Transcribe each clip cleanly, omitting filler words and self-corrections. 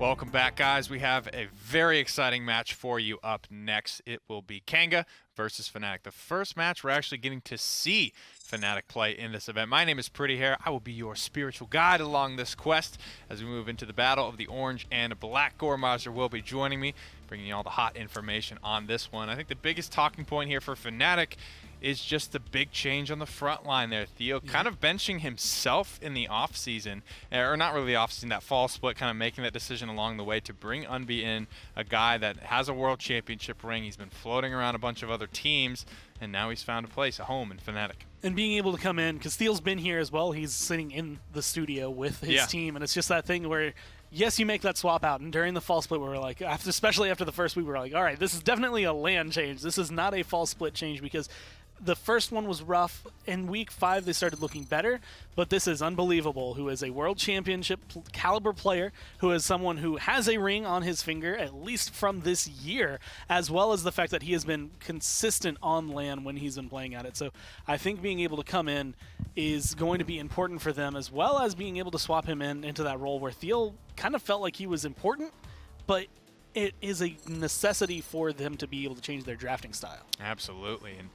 Welcome back, guys. We have a very exciting match for you up next. It will be Kanga versus FNATIC. The first match we're actually getting to see FNATIC play in this event. My name is Pretty Hair. I will be your spiritual guide along this quest as we move into the battle of the orange and black. Goremaster will be joining me, bringing you all the hot information on this one. I think the biggest talking point here for FNATIC is just the big change on the front line there. Theo kind of benching himself in the offseason, or not really the offseason, that fall split, kind of making that decision along the way to bring Unbe in, a guy that has a world championship ring. He's been floating around a bunch of other teams, and now he's found a place, a home in FNATIC. And being able to come in, because Theo's been here as well, he's sitting in the studio with his team, and it's just that thing where, yes, you make that swap out, and during the fall split, we were like, especially after the first week, we were like, all right, this is definitely a LAN change. This is not a fall split change, because the first one was rough. In week 5, they started looking better, but this is unbelievable. Who is a world championship caliber player, who is someone who has a ring on his finger, at least from this year, as well as the fact that he has been consistent on LAN when he's been playing at it. So I think being able to come in is going to be important for them, as well as being able to swap him into that role where Theo kind of felt like he was important, but it is a necessity for them to be able to change their drafting style. Absolutely. And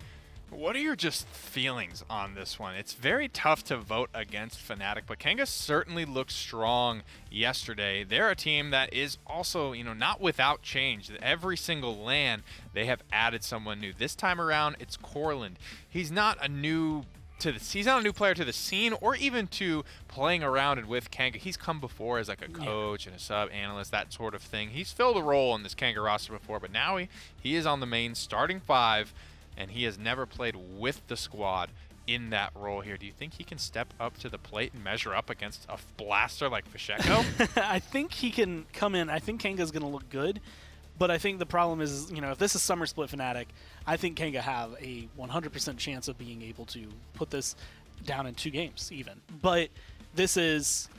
what are your just feelings on this one? It's very tough to vote against FNATIC, but Kanga certainly looked strong yesterday. They're a team that is also, not without change. Every single LAN, they have added someone new. This time around, it's Corland. He's not a new player to the scene or even to playing around and with Kanga. He's come before as like a coach and a sub analyst, that sort of thing. He's filled a role in this Kanga roster before, but now he is on the main starting 5. And he has never played with the squad in that role here. Do you think he can step up to the plate and measure up against a blaster like Fisheko? I think he can come in. I think Kanga's going to look good. But I think the problem is, if this is Summer Split FNATIC, I think Kanga have a 100% chance of being able to put this down in 2 games even. But this is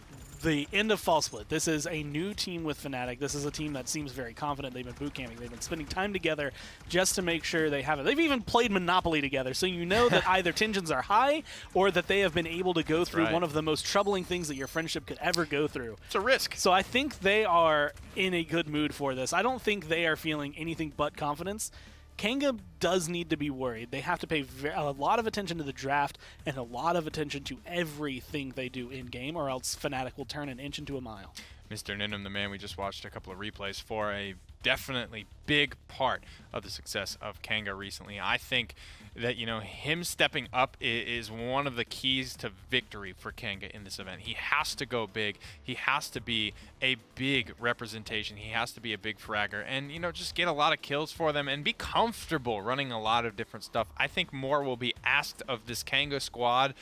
the end of Fall Split. This is a new team with FNATIC. This is a team that seems very confident. They've been boot camping. They've been spending time together just to make sure they have it. They've even played Monopoly together, so you know that either tensions are high or that they have been able to go through one of the most troubling things that your friendship could ever go through. It's a risk. So I think they are in a good mood for this. I don't think they are feeling anything but confidence. Kanga does need to be worried. They have to pay a lot of attention to the draft and a lot of attention to everything they do in-game, or else FNATIC will turn an inch into a mile. Mr. Ninum, the man we just watched a couple of replays for, a definitely big part of the success of Kanga recently. I think that, him stepping up is one of the keys to victory for Kanga in this event. He has to go big. He has to be a big representation. He has to be a big fragger and, just get a lot of kills for them and be comfortable running a lot of different stuff. I think more will be asked of this Kanga squad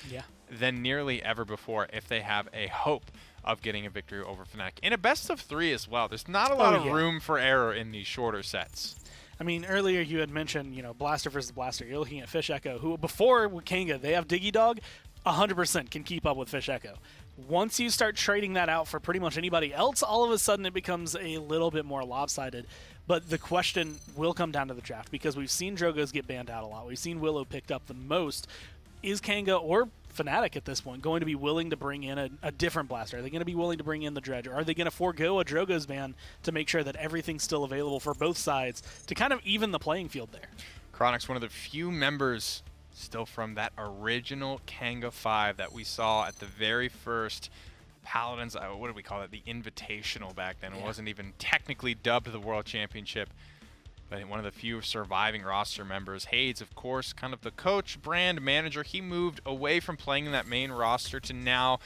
than nearly ever before if they have a hope of getting a victory over FNATIC. In a best of 3 as well. There's not a lot of room for error in these shorter sets. I mean, earlier you had mentioned, Blaster versus Blaster. You're looking at Fisheko, who before with Kanga, they have Diggy Dog, 100% can keep up with Fisheko. Once you start trading that out for pretty much anybody else, all of a sudden it becomes a little bit more lopsided. But the question will come down to the draft, because we've seen Drogos get banned out a lot. We've seen Willow picked up the most. Is Kanga or FNATIC at this point going to be willing to bring in a different blaster? Are they going to be willing to bring in the Dredge? Or are they going to forego a Drogo's ban to make sure that everything's still available for both sides to kind of even the playing field there? Chronic's one of the few members still from that original Kanga 5 that we saw at the very first Paladins, what did we call it? The Invitational back then. It wasn't even technically dubbed the World Championship. But one of the few surviving roster members. Hades, of course, kind of the coach, brand manager. He moved away from playing in that main roster to now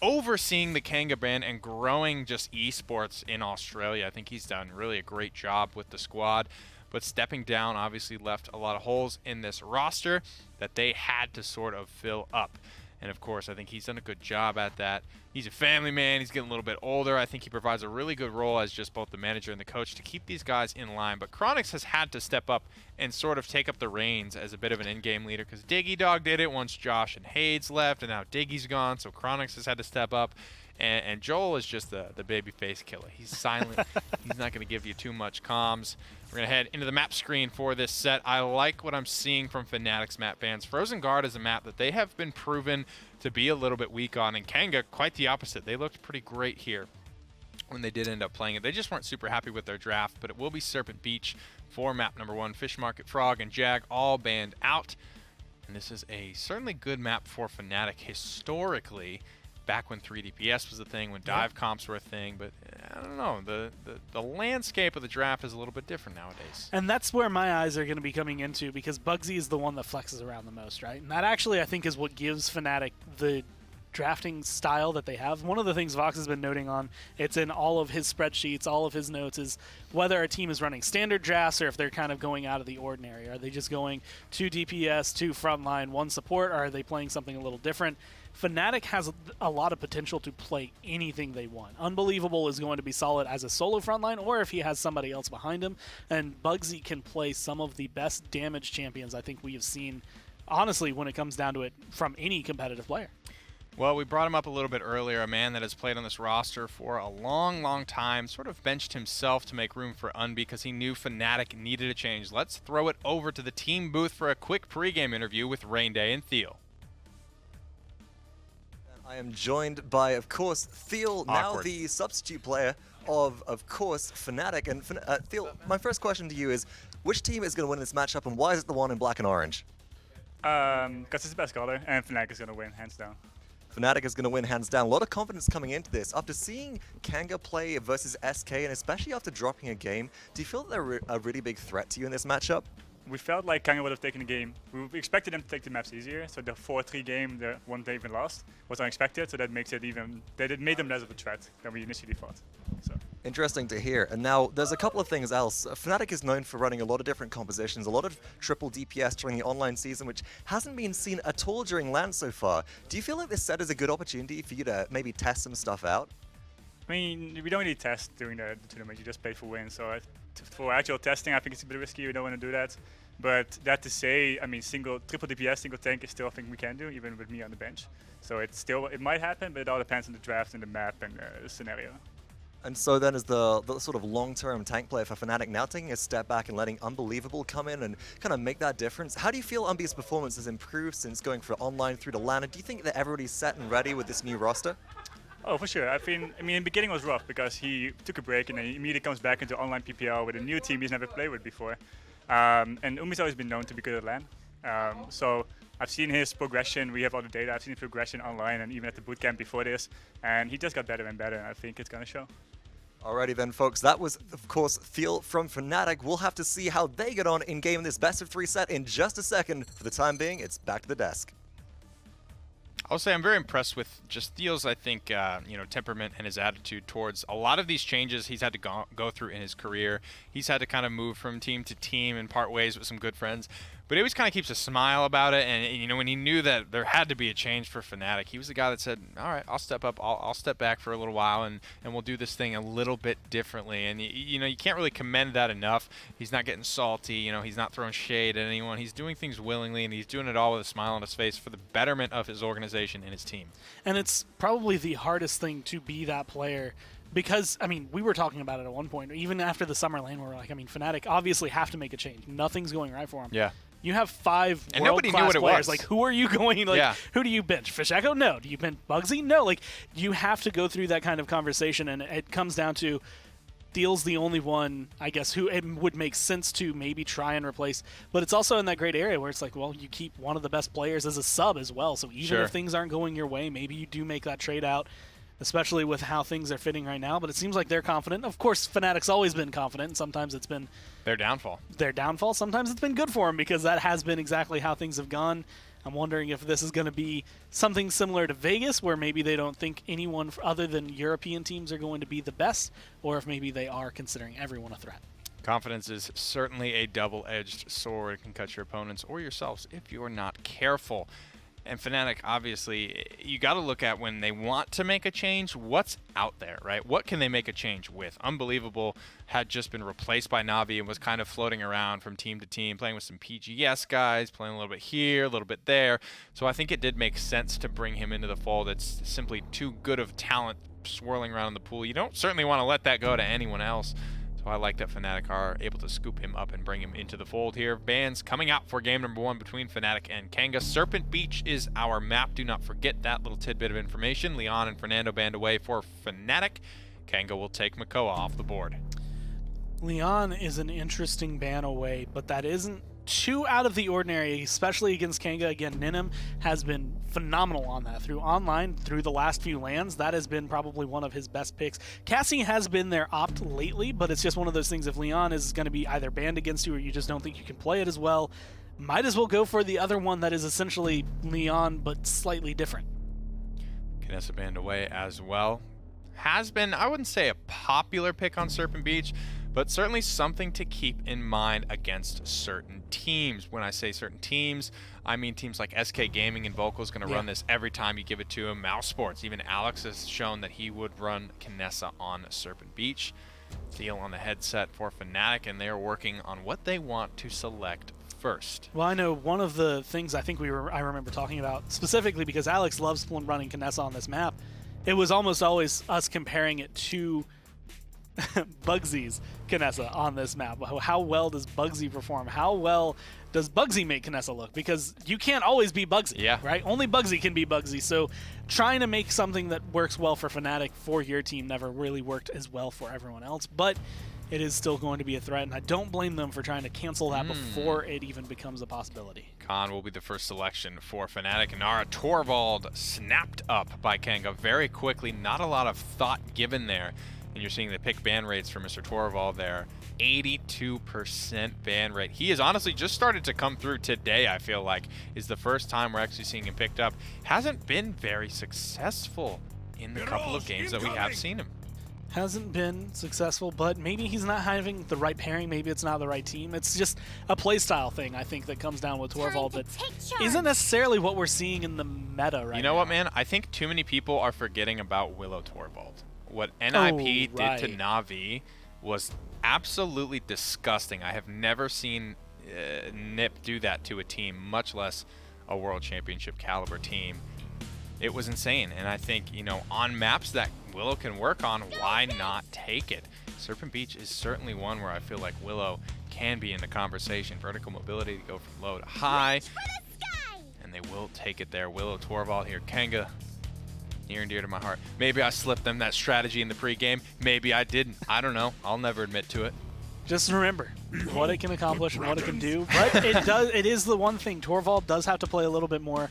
overseeing the Kanga brand and growing just esports in Australia. I think he's done really a great job with the squad. But stepping down obviously left a lot of holes in this roster that they had to sort of fill up. And of course, I think he's done a good job at that. He's a family man. He's getting a little bit older. I think he provides a really good role as just both the manager and the coach to keep these guys in line. But Chronix has had to step up and sort of take up the reins as a bit of an in-game leader, because Diggy Dog did it once Josh and Hades left, and now Diggy's gone, so Chronix has had to step up. And Joel is just the babyface killer. He's silent. He's not going to give you too much comms. We're going to head into the map screen for this set. I like what I'm seeing from FNATIC's map bans. Frozen Guard is a map that they have been proven to be a little bit weak on, and Kanga, quite the opposite. They looked pretty great here. when they did end up playing it. They just weren't super happy with their draft, but it will be Serpent Beach for map number 1. Fish Market, Frog, and Jag all banned out. And this is a certainly good map for FNATIC historically, back when 3DPS was a thing, when dive comps were a thing. But I don't know, the landscape of the draft is a little bit different nowadays. And that's where my eyes are going to be coming into, because Bugsy is the one that flexes around the most, right? And that actually, I think, is what gives FNATIC the drafting style that they have. One of the things Vox has been noting on, it's in all of his spreadsheets, all of his notes, is whether a team is running standard drafts or if they're kind of going out of the ordinary. Are they just going 2 DPS, 2 frontline, 1 support, or are they playing something a little different? FNATIC has a lot of potential to play anything they want. Unbelievable is going to be solid as a solo frontline, or if he has somebody else behind him. And Bugsy can play some of the best damage champions I think we have seen, honestly, when it comes down to it, from any competitive player. Well, we brought him up a little bit earlier, a man that has played on this roster for a long, long time, sort of benched himself to make room for Unbe because he knew FNATIC needed a change. Let's throw it over to the team booth for a quick pregame interview with Rainday and Theo. I am joined by, of course, Theo, now the substitute player of course, FNATIC. And Theo, my first question to you is, which team is going to win this matchup, and why is it the one in black and orange? Because it's the best color, and FNATIC is going to win, hands down. FNATIC is going to win hands down. A lot of confidence coming into this. After seeing Kanga play versus SK, and especially after dropping a game, do you feel that they're a really big threat to you in this matchup? We felt like Kanga would have taken the game. We expected them to take the maps easier, so the 4-3 game, the one they even lost, was unexpected, so that makes it even, that made them less of a threat than we initially thought. So. Interesting to hear. And now, there's a couple of things else. FNATIC is known for running a lot of different compositions, a lot of triple DPS during the online season, which hasn't been seen at all during LAN so far. Do you feel like this set is a good opportunity for you to maybe test some stuff out? I mean, we don't really test during the tournament, you just play for wins, so for actual testing, I think it's a bit risky, we don't want to do that. But that to say, I mean, triple DPS, single tank is still a thing we can do, even with me on the bench. So it might happen, but it all depends on the draft and the map and the scenario. And so then is the sort of long-term tank player for FNATIC now taking a step back and letting Unbelievable come in and kind of make that difference. How do you feel Unbe's performance has improved since going from online through to LAN? And do you think that everybody's set and ready with this new roster? Oh, for sure. I mean, in the beginning it was rough because he took a break and then he immediately comes back into online PPL with a new team he's never played with before. And Umi's always been known to be good at LAN. So I've seen his progression. We have all the data. I've seen his progression online and even at the bootcamp before this. And he just got better and better, and I think it's going to show. Alrighty then, folks. That was, of course, Theo from FNATIC. We'll have to see how they get on in game in this best-of-3 set in just a second. For the time being, it's back to the desk. I'll say I'm very impressed with just Theo's, I think, temperament and his attitude towards a lot of these changes he's had to go through in his career. He's had to kind of move from team to team and part ways with some good friends. But he always kind of keeps a smile about it. And, when he knew that there had to be a change for FNATIC, he was the guy that said, all right, I'll step up. I'll step back for a little while, and we'll do this thing a little bit differently. And, you can't really commend that enough. He's not getting salty. He's not throwing shade at anyone. He's doing things willingly, and he's doing it all with a smile on his face for the betterment of his organization and his team. And it's probably the hardest thing to be that player. Because, I mean, we were talking about it at one point, even after the summer lane, we were like, I mean, FNATIC obviously have to make a change. Nothing's going right for him. Yeah. You have 5 and nobody knew what it players. was. Like, who are you going? Like, who do you bench? Fish Echo? No. Do you bench Bugsy? No. Like, you have to go through that kind of conversation, and it comes down to Theo's the only one, I guess, who it would make sense to maybe try and replace. But it's also in that great area where it's like, well, you keep one of the best players as a sub as well. So even if things aren't going your way, maybe you do make that trade out, especially with how things are fitting right now. But it seems like they're confident. Of course, FNATIC's always been confident, and sometimes it's been their downfall. Sometimes it's been good for them because that has been exactly how things have gone. I'm wondering if this is going to be something similar to Vegas, where maybe they don't think anyone other than European teams are going to be the best, or if maybe they are considering everyone a threat. Confidence is certainly a double-edged sword. It can cut your opponents or yourselves if you're not careful. And FNATIC, obviously, you got to look at when they want to make a change, what's out there, right? What can they make a change with? Unbelievable had just been replaced by Navi and was kind of floating around from team to team, playing with some PGS guys, playing a little bit here, a little bit there. So I think it did make sense to bring him into the fold. It's simply too good of talent swirling around in the pool. You don't certainly want to let that go to anyone else. So I like that FNATIC are able to scoop him up and bring him into the fold here. Bans coming out for game number 1 between FNATIC and Kanga. Serpent Beach is our map. Do not forget that little tidbit of information. Leon and Fernando banned away for FNATIC. Kanga will take Makoa off the board. Leon is an interesting ban away, but that isn't too out of the ordinary, especially against Kanga. Again, Ninim has been phenomenal on that. Through online, through the last few lands, that has been probably one of his best picks. Cassie has been their opt lately, but it's just one of those things. If Leon is going to be either banned against you or you just don't think you can play it as well, might as well go for the other one that is essentially Leon, but slightly different. Kinessa banned away as well. Has been, I wouldn't say a popular pick on Serpent Beach, but certainly something to keep in mind against certain teams. When I say certain teams, I mean teams like SK Gaming and Vocal is going to run this every time you give it to him. Mouse Sports, even Alex has shown that he would run Kinessa on Serpent Beach. Deal on the headset for FNATIC, and they are working on what they want to select first. Well, I know one of the things I think I remember talking about, specifically because Alex loves running Kinessa on this map, it was almost always us comparing it to Bugsy's Kinessa on this map. How well does Bugsy perform? How well does Bugsy make Kinessa look? Because you can't always be Bugsy, right? Only Bugsy can be Bugsy. So trying to make something that works well for FNATIC for your team never really worked as well for everyone else. But it is still going to be a threat, and I don't blame them for trying to cancel that before it even becomes a possibility. Khan will be the first selection for FNATIC. Nara Torvald snapped up by Kanga very quickly. Not a lot of thought given there. And you're seeing the pick ban rates for Mr. Torvald there. 82% ban rate. He has honestly just started to come through today, I feel like, is the first time we're actually seeing him picked up. Hasn't been very successful in the couple of games that we have seen him. Hasn't been successful, but maybe he's not having the right pairing. Maybe it's not the right team. It's just a playstyle thing, I think, that comes down with Torvald that isn't necessarily what we're seeing in the meta right now. You know what, man? I think too many people are forgetting about Willow Torvald. What NIP did to Na'Vi was absolutely disgusting. I have never seen NIP do that to a team, much less a World Championship caliber team. It was insane, and I think, you know, on maps that Willow can work on, why not take it? Serpent Beach is certainly one where I feel like Willow can be in the conversation. Vertical mobility to go from low to high, and they will take it there. Willow Torvald here. Kanga, near and dear to my heart. Maybe I slipped them that strategy in the pregame. Maybe I didn't. I don't know. I'll never admit to it. Just remember what it can accomplish and what it can do. But it is the one thing. Torvald does have to play a little bit more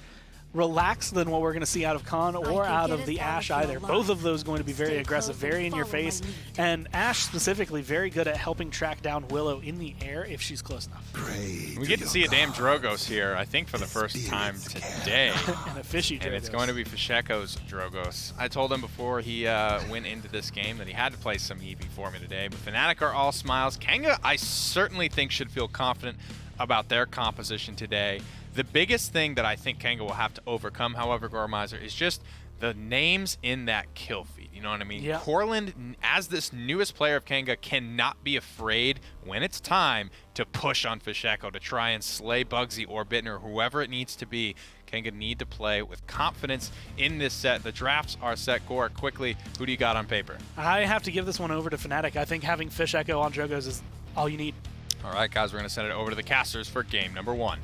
relaxed than what we're going to see out of Khan or out of the Ashe either. Both of those going to be very aggressive, very in your face, and Ashe specifically very good at helping track down Willow in the air if she's close enough. We get to see a damn Drogos here, I think for the first time today. And a fishy Drogos. And it's going to be Fisheko's Drogos. I told him before he went into this game that he had to play some Eevee for me today, but FNATIC are all smiles. Kanga, I certainly think, should feel confident about their composition today. The biggest thing that I think Kanga will have to overcome, however, Gormizer, is just the names in that kill feed. You know what I mean? Yeah. Corland, as this newest player of Kanga, cannot be afraid when it's time to push on Fisheko to try and slay Bugsy or Bittner or whoever it needs to be. Kanga need to play with confidence in this set. The drafts are set. Gore, quickly, who do you got on paper? I have to give this one over to FNATIC. I think having Fisheko on Drogos is all you need. All right, guys, we're going to send it over to the casters for game number 1.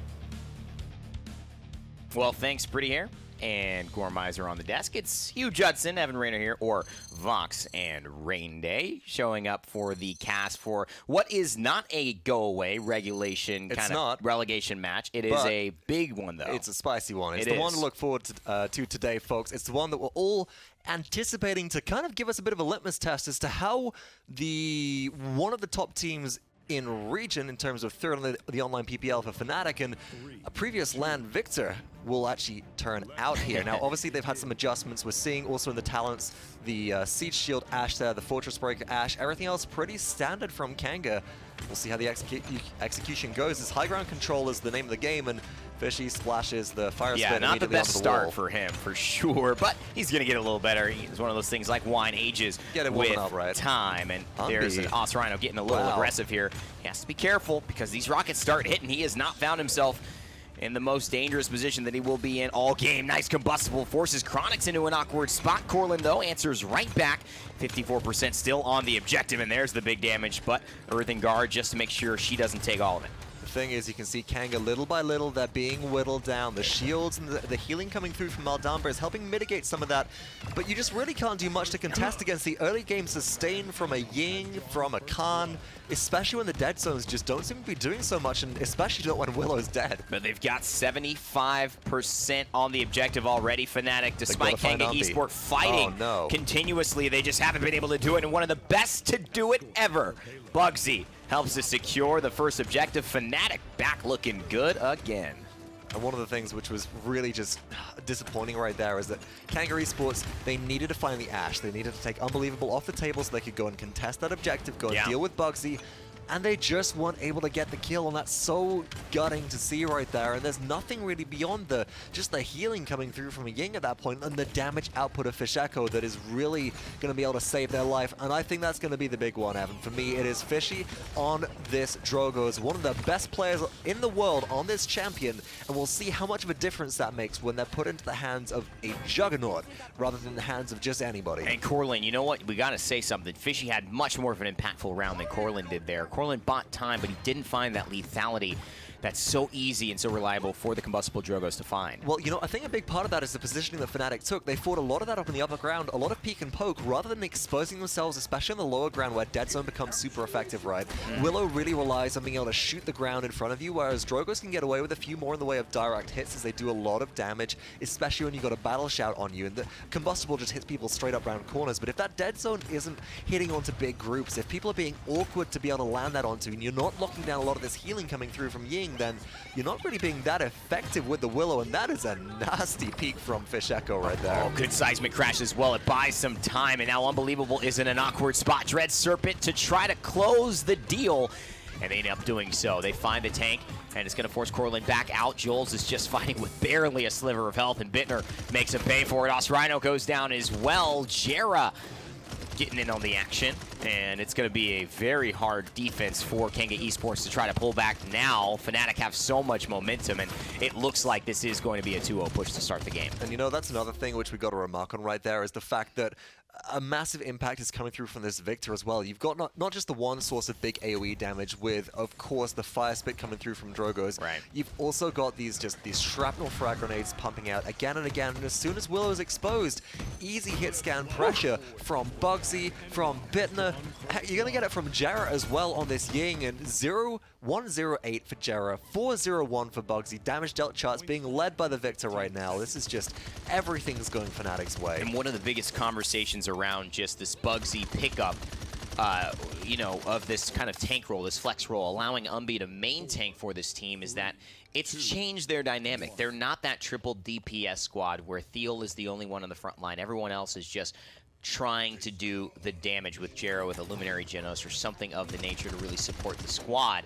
Well, thanks, Pretty Hair and Gormizer on the desk. It's Hugh Judson, Evan Rayner here, or Vox and Rain Day, showing up for the cast for what is not a go-away regulation kind of relegation match. It is a big one, though. It's a spicy one. It's the one to look forward to today, folks. It's the one that we're all anticipating to kind of give us a bit of a litmus test as to how one of the top teams in region in terms of third on the online PPL for FNATIC and a previous land victor will actually turn out here. Now, obviously, they've had some adjustments. We're seeing also in the talents the Siege Shield Ashe there, the Fortress Breaker Ashe, everything else pretty standard from Kanga. We'll see how the execution goes. This high ground control is the name of the game, and Fishy splashes the fire spin not the best start wall. for him, for sure, but he's going to get a little better. It's one of those things like wine ages with time, and there's an Osrino getting a little aggressive here. He has to be careful because these rockets start hitting. He has not found himself in the most dangerous position that he will be in all game. Nice combustible, forces Chronix into an awkward spot. Corlin, though, answers right back. 54% still on the objective, and there's the big damage, but Earthen Guard just to make sure she doesn't take all of it. The thing is you can see Kanga little by little, they're being whittled down. The shields and the healing coming through from Maldamba is helping mitigate some of that, but you just really can't do much to contest against the early game sustain from a Ying, from a Khan, especially when the dead zones just don't seem to be doing so much, and especially not when Willow's dead. But they've got 75% on the objective already, FNATIC, despite Kanga Esports fighting continuously. They just haven't been able to do it, and one of the best to do it ever, Bugsy, helps to secure the first objective. FNATIC back looking good again. And one of the things which was really just disappointing right there is that Kanga Esports, they needed to find the Ashe. They needed to take Unbelievable off the table so they could go and contest that objective, go and deal with Bugsy. And they just weren't able to get the kill, and that's so gutting to see right there. And there's nothing really beyond just the healing coming through from a Ying at that point, and the damage output of Fish Echo that is really going to be able to save their life. And I think that's going to be the big one, Evan. For me, it is Fishy on this Drogo as one of the best players in the world on this champion, and we'll see how much of a difference that makes when they're put into the hands of a juggernaut rather than the hands of just anybody. And Corlin, you know what? We got to say something. Fishy had much more of an impactful round than Corlin did there. Corlin bought time, but he didn't find that lethality that's so easy and so reliable for the combustible Drogos to find. Well, you know, I think a big part of that is the positioning that FNATIC took. They fought a lot of that up in the upper ground, a lot of peek and poke, rather than exposing themselves, especially in the lower ground where dead zone becomes super effective, right? Willow really relies on being able to shoot the ground in front of you, whereas Drogos can get away with a few more in the way of direct hits as they do a lot of damage, especially when you've got a battle shout on you. And the combustible just hits people straight up round corners. But if that dead zone isn't hitting onto big groups, if people are being awkward to be able to land that onto, and you're not locking down a lot of this healing coming through from Ying, then you're not really being that effective with the Willow, and that is a nasty peek from Fish Echo right there. Oh, good seismic crash as well. It buys some time, and now Unbelievable is in an awkward spot. Dread Serpent to try to close the deal, and they end up doing so. They find the tank, and it's going to force Corlin back out. Jules is just fighting with barely a sliver of health, and Bittner makes him pay for it. Osrino goes down as well. Jera getting in on the action, and it's going to be a very hard defense for Kanga Esports to try to pull back now. FNATIC have so much momentum, and it looks like this is going to be a 2-0 push to start the game. And you know, that's another thing which we got to remark on right there is the fact that a massive impact is coming through from this Victor as well. You've got not just the one source of big AoE damage with, of course, the Fire Spit coming through from Drogos. Right. You've also got these shrapnel frag grenades pumping out again and again, and as soon as Willow is exposed, easy hit scan pressure from Bugsy, from Bittner. You're going to get it from Jera as well on this Ying, and 108 for Jera, 401 for Bugsy. Damage dealt charts being led by the Victor right now. This is just, everything's going FNATIC's way. And one of the biggest conversations around just this Bugsy pickup, you know, of this kind of tank role, this flex role, allowing Umbi to main tank for this team is that it's changed their dynamic. They're not that triple DPS squad where Thiel is the only one on the front line. Everyone else is just trying to do the damage with Jera, with a Luminary Genos or something of the nature to really support the squad.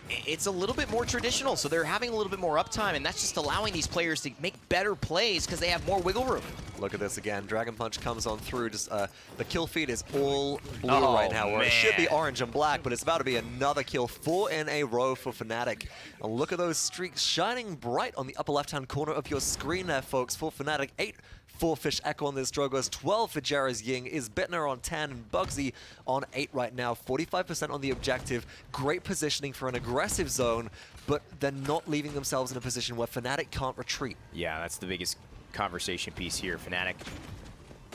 It's a little bit more traditional, so they're having a little bit more uptime, and that's just allowing these players to make better plays because they have more wiggle room. Look at this again. Dragon Punch comes on through. Just the kill feed is all blue right now, where it should be orange and black, but it's about to be another kill. 4 in a row for FNATIC. And look at those streaks shining bright on the upper left-hand corner of your screen there, folks, for FNATIC. 8 for Fish Echo on this Drogos, 12 for Jera's Ying, is Bittner on 10, and Bugsy on 8 right now. 45% on the objective. Great positioning for an aggressive zone, but they're not leaving themselves in a position where FNATIC can't retreat. Yeah, that's the biggest conversation piece here. FNATIC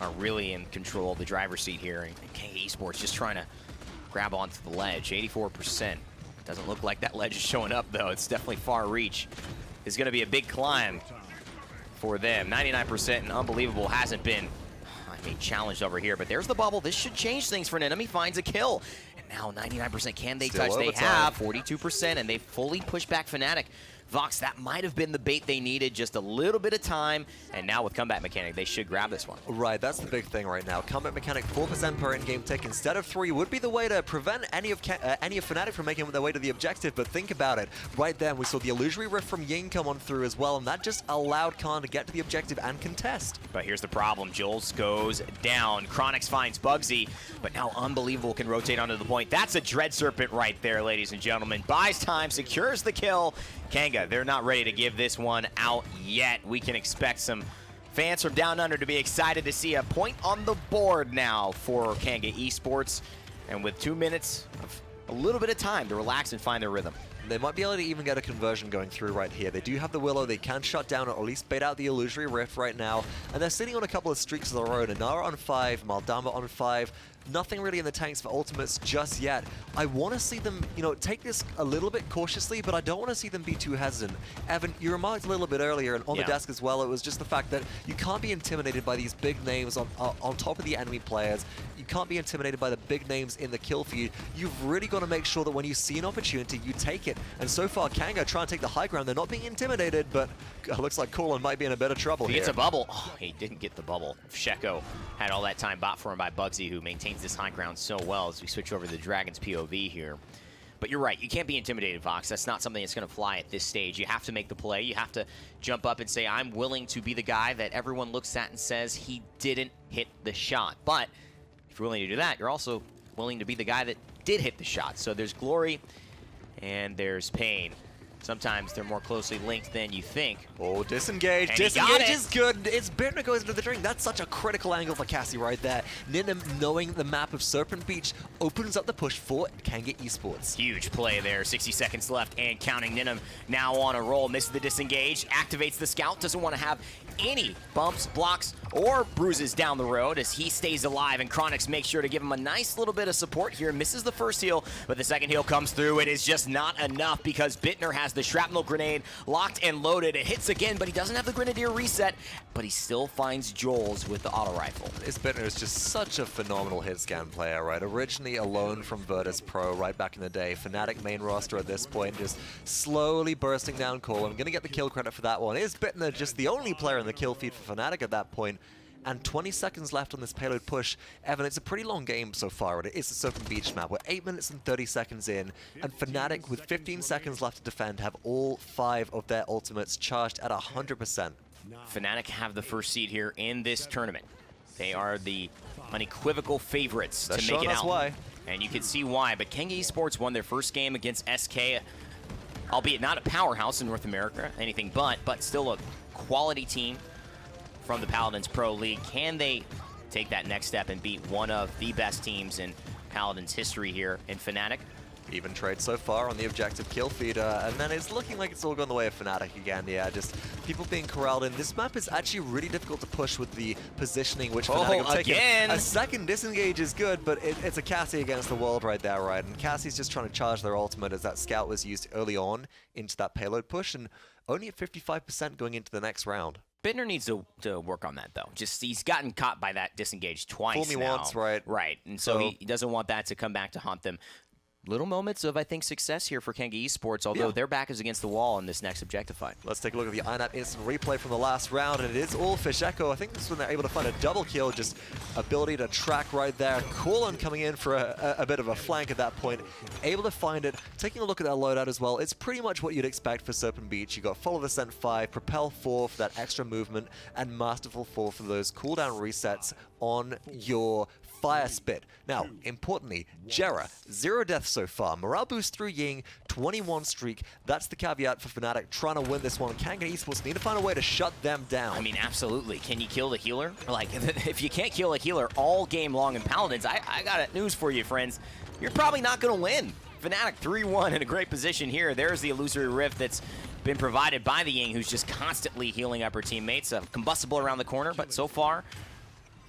are really in control of the driver's seat here, and Kanga Esports just trying to grab onto the ledge. 84%. Doesn't look like that ledge is showing up, though. It's definitely far reach. It's going to be a big climb for them. 99% and Unbelievable hasn't been, challenged over here, but there's the bubble. This should change things for an enemy. Finds a kill. And now 99% can they Still touch? They overtime. have 42%, and they fully push back FNATIC. Vox, that might have been the bait they needed, just a little bit of time, and now with Comeback Mechanic, they should grab this one. Right, that's the big thing right now. Comeback Mechanic, 4% per in-game tick instead of 3 would be the way to prevent any of FNATIC from making their way to the objective, but think about it. Right then, we saw the Illusory Rift from Ying come on through as well, and that just allowed Khan to get to the objective and contest. But here's the problem. Jules goes down. Chronix finds Bugsy, but now Unbelievable can rotate onto the point. That's a Dread Serpent right there, ladies and gentlemen. Buys time, secures the kill. Kanga, they're not ready to give this one out yet. We can expect some fans from down under to be excited to see a point on the board now for Kanga Esports. And with 2 minutes of a little bit of time to relax and find their rhythm. They might be able to even get a conversion going through right here. They do have the Willow. They can shut down or at least bait out the Illusory Rift right now. And they're sitting on a couple of streaks of their own. Inara on 5, Maldama on 5. Nothing really in the tanks for ultimates just yet. I want to see them, you know, take this a little bit cautiously, but I don't want to see them be too hesitant. Evan, you remarked a little bit earlier, and on the desk as well, it was just the fact that you can't be intimidated by these big names on top of the enemy players. You can't be intimidated by the big names in the kill feed. You've really got to make sure that when you see an opportunity, you take it. And so far, Kanga trying to take the high ground. They're not being intimidated, but it looks like Colin might be in a bit of trouble here. He gets a bubble. Oh, he didn't get the bubble. Sheko had all that time bought for him by Bugsy, who maintains this high ground so well as we switch over to the Dragon's POV here. But you're right, you can't be intimidated, Vox. That's not something that's going to fly at this stage. You have to make the play. You have to jump up and say, I'm willing to be the guy that everyone looks at and says he didn't hit the shot. But if you're willing to do that, you're also willing to be the guy that did hit the shot. So there's glory and there's pain. Sometimes they're more closely linked than you think. Oh, disengage. Disengage is good. It's Bittner goes into the drink. That's such a critical angle for Cassie right there. Ninum, knowing the map of Serpent Beach, opens up the push for Kanga Esports. Huge play there. 60 seconds left and counting. Ninum now on a roll. Misses the disengage. Activates the scout. Doesn't want to have any bumps, blocks, or bruises down the road as he stays alive. And Chronix makes sure to give him a nice little bit of support here. Misses the first heal, but the second heal comes through. It is just not enough because Bittner has the shrapnel grenade locked and loaded. It hits again, but he doesn't have the Grenadier reset, but he still finds Joel's with the auto rifle. This Bittner is just such a phenomenal hit scan player, right? Originally alone from Virtus Pro right back in the day. FNATIC main roster at this point, just slowly bursting down Colin. Gonna get the kill credit for that one. Is Bittner just the only player in the kill feed for FNATIC at that point? And 20 seconds left on this payload push. Evan, it's a pretty long game so far. It is the Serpent Beach map. We're 8 minutes and 30 seconds in, and FNATIC, with 15 seconds left to defend, have all 5 of their ultimates charged at 100%. FNATIC have the first seed here in this tournament. They are the unequivocal favorites to make it out. Why. And you can see why, but Kanga Esports won their first game against SK, albeit not a powerhouse in North America, anything but still a quality team from the Paladins Pro League. Can they take that next step and beat one of the best teams in Paladins history here in FNATIC? Even trade so far on the objective kill feed, and then it's looking like it's all going the way of FNATIC again. Yeah, just people being corralled in. This map is actually really difficult to push with the positioning, which FNATIC have taken. Again! A second disengage is good, but it's a Cassie against the world right there, right? And Cassie's just trying to charge their ultimate as that scout was used early on into that payload push, and only at 55% going into the next round. Bittner needs to work on that, though. Just he's gotten caught by that disengage twice now. Fool me once, right? Right, and so he doesn't want that to come back to haunt them. Little moments of, I think, success here for Kanga Esports, although their back is against the wall in this next objective fight. Let's take a look at the INAP instant replay from the last round, and it is all for Sheko. I think this is when they're able to find a double kill, just ability to track right there. Colin coming in for a bit of a flank at that point, able to find it. Taking a look at that loadout as well, it's pretty much what you'd expect for Serpent Beach. You got Follow the Scent 5, Propel 4 for that extra movement, and Masterful 4 for those cooldown resets on your Fire Spit. Now, importantly, Jera, 0 deaths so far. Morale boost through Ying, 21 streak. That's the caveat for FNATIC trying to win this one. Kanga Esports need to find a way to shut them down. I mean, absolutely. Can you kill the healer? Like, if you can't kill a healer all game long in Paladins, I got news for you, friends. You're probably not going to win. FNATIC 3-1 in a great position here. There's the Illusory Rift that's been provided by the Ying, who's just constantly healing up her teammates. Combustible around the corner, but so far,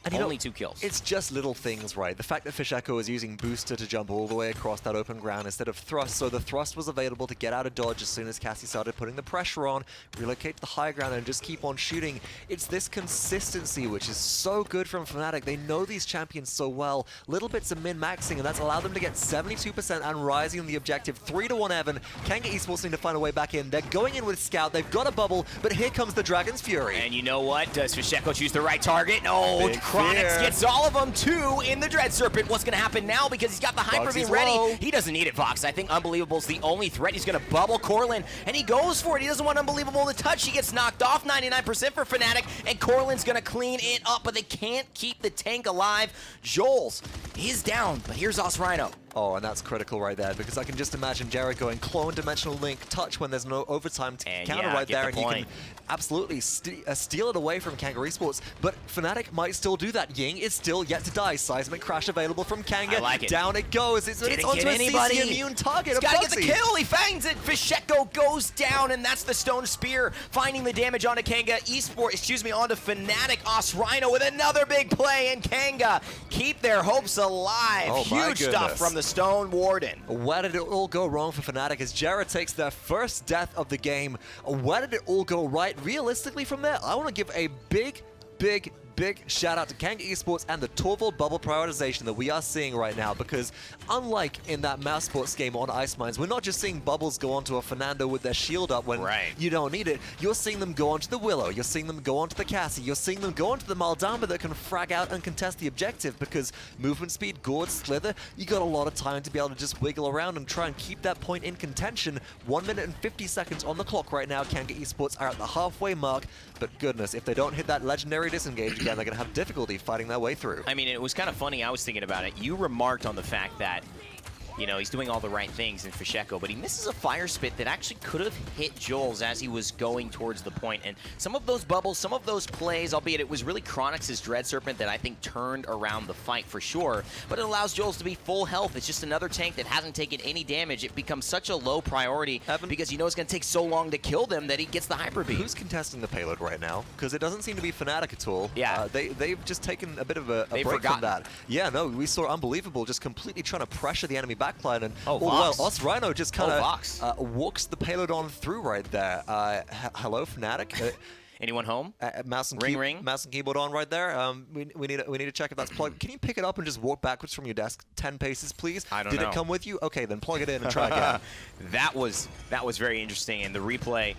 and only 2 kills. It's just little things, right? The fact that Fish Echo is using Booster to jump all the way across that open ground instead of Thrust, so the Thrust was available to get out of dodge as soon as Cassie started putting the pressure on, relocate to the high ground, and just keep on shooting. It's this consistency which is so good from FNATIC. They know these champions so well. Little bits of min-maxing, and that's allowed them to get 72% and rising on the objective. 3-1 Evan. Kanga Esports need to find a way back in. They're going in with Scout. They've got a bubble, but here comes the Dragon's Fury. And you know what? Does Fisheko choose the right target? No, Chronix gets all of them, 2 in the Dread Serpent. What's going to happen now? Because he's got the Hyper Beam ready. Low. He doesn't need it, Vox. I think Unbelievable's the only threat. He's going to bubble Corlin, and he goes for it. He doesn't want Unbelievable to touch. He gets knocked off, 99% for FNATIC, and Corlin's going to clean it up, but they can't keep the tank alive. Joel's is down, but here's Os Rhino. Oh, and that's critical right there, because I can just imagine Jared going clone, dimensional link, touch when there's no overtime to counter right there, and you can absolutely steal it away from Kanga Esports. But FNATIC might still do that. Ying is still yet to die. Seismic Crash available from Kanga. I like it. Down it goes. It's onto a CC immune target. He's got to get the kill. He finds it. Fisheko goes down, and that's the Stone Spear finding the damage onto Kanga Esports. Excuse me, onto FNATIC. Rhino with another big play, and Kanga keep their hopes alive. Oh, huge stuff from the Stone Warden. Where did it all go wrong for FNATIC as Jared takes their first death of the game? Where did it all go right? Realistically from there, I want to give a big shout out to Kanga Esports and the Torvald bubble prioritization that we are seeing right now, because unlike in that Mouse Sports game on Ice Mines, we're not just seeing bubbles go onto a Fernando with their shield up when you don't need it. You're seeing them go onto the Willow, you're seeing them go onto the Cassie, you're seeing them go onto the Maldamba that can frag out and contest the objective, because movement speed, Gourd, Slither, you got a lot of time to be able to just wiggle around and try and keep that point in contention. 1 minute and 50 seconds on the clock right now. Kanga Esports are at the halfway mark, but goodness, if they don't hit that legendary disengage again, they're going to have difficulty fighting their way through. I mean, it was kind of funny. I was thinking about it. You remarked on the fact that, you know, he's doing all the right things in Fisheko, but he misses a fire spit that actually could have hit Joel's as he was going towards the point. And some of those bubbles, some of those plays, albeit it was really Chronix's Dread Serpent that I think turned around the fight for sure, but it allows Joel's to be full health. It's just another tank that hasn't taken any damage. It becomes such a low priority because you know it's going to take so long to kill them that he gets the Hyper Beam. Who's contesting the payload right now? Because it doesn't seem to be FNATIC at all. Yeah. They've just taken a bit of a break from that. Yeah, no, we saw Unbelievable just completely trying to pressure the enemy backline, and well, Rhino just kind of walks the payload on through right there. Hello, FNATIC. Anyone home? Mouse and ring. Mouse and keyboard on right there. We need to check if that's plugged. Can you pick it up and just walk backwards from your desk 10 paces, please? I don't know. Did it come with you? Okay, then plug it in and try again. That was very interesting, and the replay.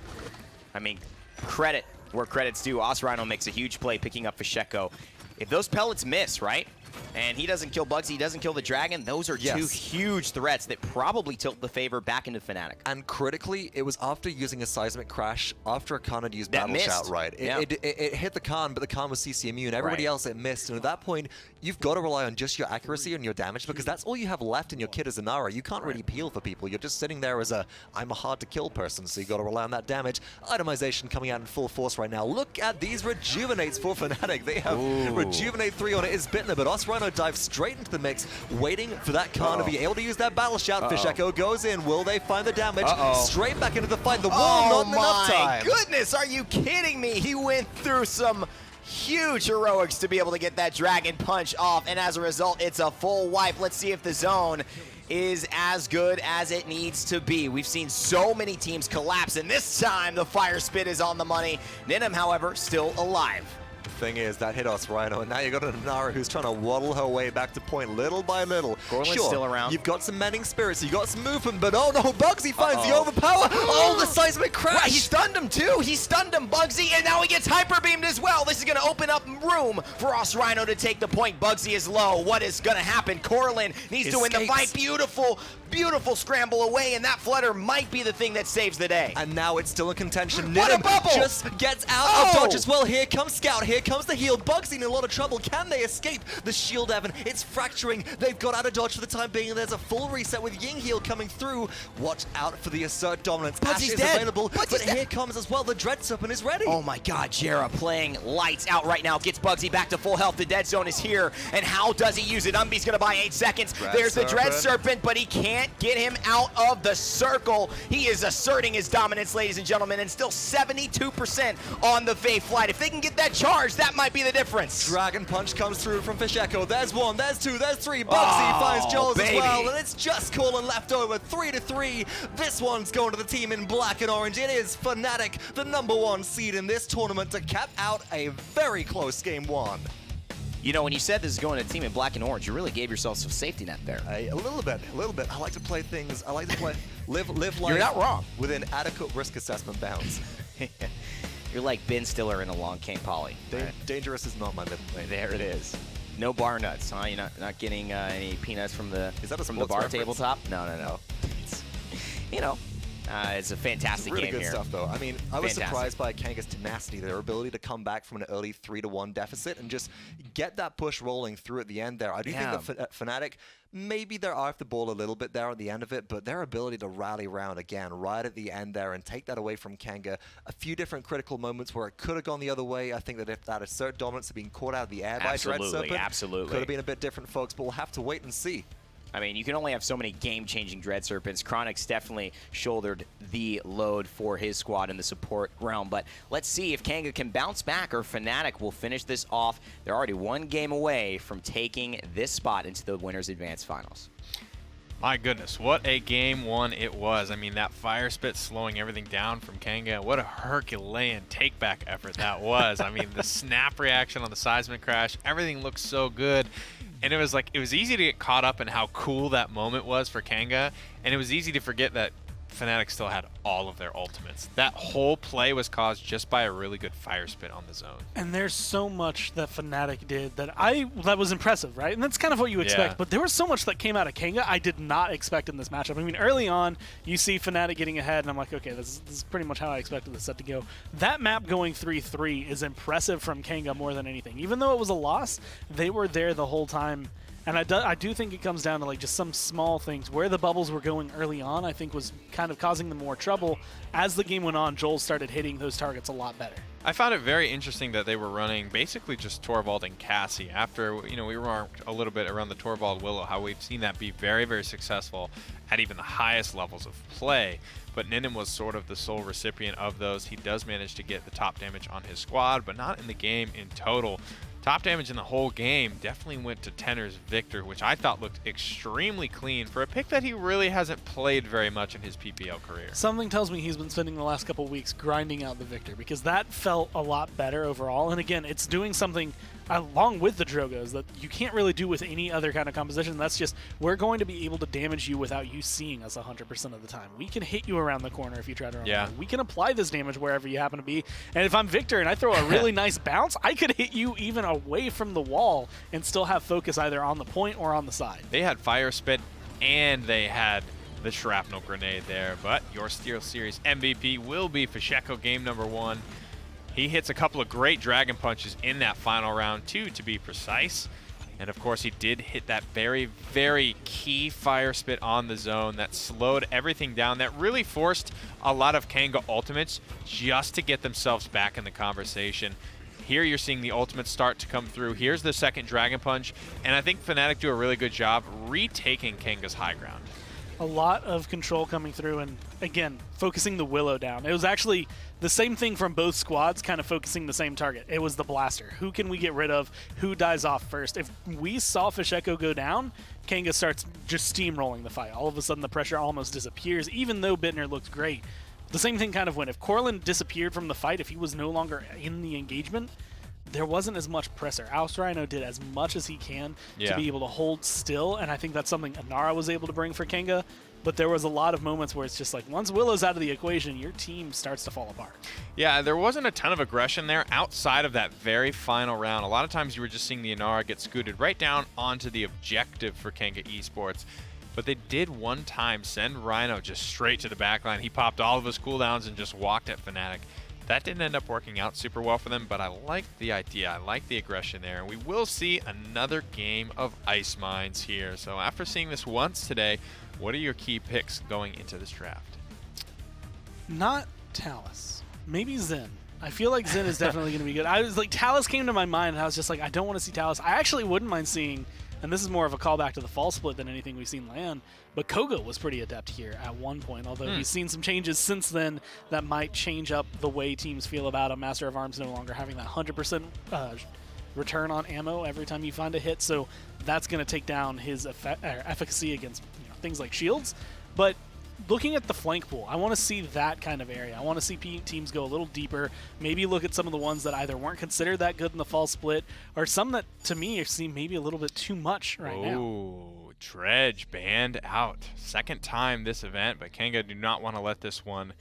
I mean, credit where credit's due. Rhino makes a huge play picking up Fisheko. If those pellets miss, right? And he doesn't kill Bugsy, he doesn't kill the Dragon. Those are two huge threats that probably tilt the favor back into FNATIC. And critically, it was after using a Seismic Crash, after a Khan had used Battle Shout, right? It hit the Khan, but the Khan was CC immune. Everybody else it missed. And at that point, you've got to rely on just your accuracy and your damage, because that's all you have left in your kit as a Nara. You can't really peel for people. You're just sitting there as I'm a hard-to-kill person, so you got to rely on that damage. Itemization coming out in full force right now. Look at these Rejuvenates for FNATIC. They have Rejuvenate 3 on it. Is Bittner, but Rhino dives straight into the mix, waiting for that Khan to be able to use that Battle Shout. Fisheko goes in. Will they find the damage? Straight back into the fight. The wall, not enough time. Oh my goodness, are you kidding me? He went through some huge heroics to be able to get that Dragon Punch off, and as a result, it's a full wipe. Let's see if the zone is as good as it needs to be. We've seen so many teams collapse, and this time the fire spit is on the money. Ninham, however, still alive. Thing is, that hit Rhino, and now you got a Nara who's trying to waddle her way back to point little by little. Corlin's still around. You've got some mending spirits, you got some movement, but oh no, Bugsy finds the overpower. Oh, the Seismic Crash! Right, he stunned him too. He stunned him, Bugsy, and now he gets hyper beamed as well. This is going to open up room for Rhino to take the point. Bugsy is low. What is going to happen? Corlin needs to win the fight. Beautiful scramble away, and that flutter might be the thing that saves the day. And now it's still in contention. What a bubble! Just gets out of dodge as well. Here comes Scout. Here comes the heal. Bugsy in a lot of trouble. Can they escape the shield, Evan? It's fracturing. They've got out of dodge for the time being, and there's a full reset with Ying heal coming through. Watch out for the assert dominance. Bugsy's Ash is dead. available, but here comes as well the Dread Serpent is ready. Oh my god, Jera playing lights out right now. Gets Bugsy back to full health. The dead zone is here, and how does he use it? Umby's gonna buy 8 seconds. There's the Dread Serpent, but he can't get him out of the circle. He is asserting his dominance, ladies and gentlemen, and still 72% on the Fae flight. If they can get that charge, that might be the difference. Dragon Punch comes through from Fisheko. There's 1, there's 2, there's 3. Bugsy finds Joel's as well, and it's just Corlin left over. 3-3. This one's going to the team in black and orange. It is FNATIC, the #1 seed in this tournament, to cap out a very close game 1. You know, when you said this is going to a team in black and orange, you really gave yourself some safety net there. A little bit. I like to play things. I like to live life. You're not wrong. Within adequate risk assessment bounds. You're like Ben Stiller in Along Came Polly. Dangerous is not my middle name. There it is. No bar nuts, huh? You're not getting any peanuts from the bar reference? Tabletop? No. It's, you know, It's a fantastic really game good here. stuff, though. I mean, I was Fantastic. surprised by Kanga's tenacity, their ability to come back from an early 3-1 deficit and just get that push rolling through at the end there. I do think that FNATIC, maybe they're off the ball a little bit there at the end of it, but their ability to rally round again right at the end there and take that away from Kanga, a few different critical moments where it could have gone the other way. I think that if that assert dominance had been caught out of the air by Dread Serpent, could have been a bit different, folks, but we'll have to wait and see. I mean, you can only have so many game-changing Dread Serpents. Chronic's definitely shouldered the load for his squad in the support realm, but let's see if Kanga can bounce back or FNATIC will finish this off. They're already one game away from taking this spot into the Winners Advance Finals. My goodness, what a game one it was. I mean, that fire spit slowing everything down from Kanga. What a Herculean take-back effort that was. I mean, the snap reaction on the seismic crash, everything looked so good. And it was easy to get caught up in how cool that moment was for Kanga, and it was easy to forget that FNATIC still had all of their ultimates. That whole play was caused just by a really good fire spit on the zone. And there's so much that FNATIC did that was impressive, right? And that's kind of what you expect. Yeah. But there was so much that came out of Kanga I did not expect in this matchup. I mean, early on, you see FNATIC getting ahead, and I'm like, okay, this is pretty much how I expected this set to go. That map going 3-3 is impressive from Kanga more than anything. Even though it was a loss, they were there the whole time. And I do think it comes down to like just some small things. Where the bubbles were going early on, I think was kind of causing them more trouble. As the game went on, Joel started hitting those targets a lot better. I found it very interesting that they were running basically just Torvald and Cassie. After, we remarked a little bit around the Torvald Willow, how we've seen that be very, very successful at even the highest levels of play. But Ninim was sort of the sole recipient of those. He does manage to get the top damage on his squad, but not in the game in total. Top damage in the whole game definitely went to Tenor's Victor, which I thought looked extremely clean for a pick that he really hasn't played very much in his PPL career. Something tells me he's been spending the last couple weeks grinding out the Victor, because that felt a lot better overall. And again, it's doing something along with the Drogos that you can't really do with any other kind of composition. That's just, we're going to be able to damage you without you seeing us 100% of the time. We can hit you around the corner if you try to run away. We can apply this damage wherever you happen to be. And if I'm Victor and I throw a really nice bounce, I could hit you even away from the wall and still have focus either on the point or on the side. They had Fire Spit and they had the Shrapnel Grenade there, but your Steel Series MVP will be Fasheko game number 1. He hits a couple of great Dragon Punches in that final round, too, to be precise. And, of course, he did hit that very, very key Fire Spit on the zone that slowed everything down, that really forced a lot of Kanga ultimates just to get themselves back in the conversation. Here you're seeing the ultimates start to come through. Here's the second Dragon Punch, and I think FNATIC do a really good job retaking Kanga's high ground. A lot of control coming through, and again, focusing the Willow down. It was actually the same thing from both squads, kind of focusing the same target. It was the Blaster. Who can we get rid of? Who dies off first? If we saw Fasheko go down, Kanga starts just steamrolling the fight. All of a sudden, the pressure almost disappears, even though Bittner looked great. The same thing kind of went. If Corlin disappeared from the fight, if he was no longer in the engagement, there wasn't as much pressure. Rhino did as much as he can to be able to hold still, and I think that's something Anara was able to bring for Kanga. But there was a lot of moments where it's just like, once Willow's out of the equation, your team starts to fall apart. Yeah, there wasn't a ton of aggression there outside of that very final round. A lot of times you were just seeing the Anara get scooted right down onto the objective for Kanga Esports. But they did one time send Rhino just straight to the backline. He popped all of his cooldowns and just walked at FNATIC. That didn't end up working out super well for them, but I like the idea. I like the aggression there. And we will see another game of Ice Mines here. So after seeing this once today, what are your key picks going into this draft? Not Talus. Maybe Zen. I feel like Zen is definitely going to be good. I was like, Talus came to my mind, and I was just like, I don't want to see Talus. I actually wouldn't mind seeing, and this is more of a callback to the fall split than anything we've seen land, but Koga was pretty adept here at one point, although he's seen some changes since then that might change up the way teams feel about him. Master of Arms no longer having that 100% return on ammo every time you find a hit, so that's going to take down his efficacy against things like shields. But looking at the flank pool, I want to see that kind of area. I want to see teams go a little deeper, maybe look at some of the ones that either weren't considered that good in the fall split, or some that, to me, seem maybe a little bit too much right now. Ooh, Dredge banned out. Second time this event, but Kanga do not want to let this one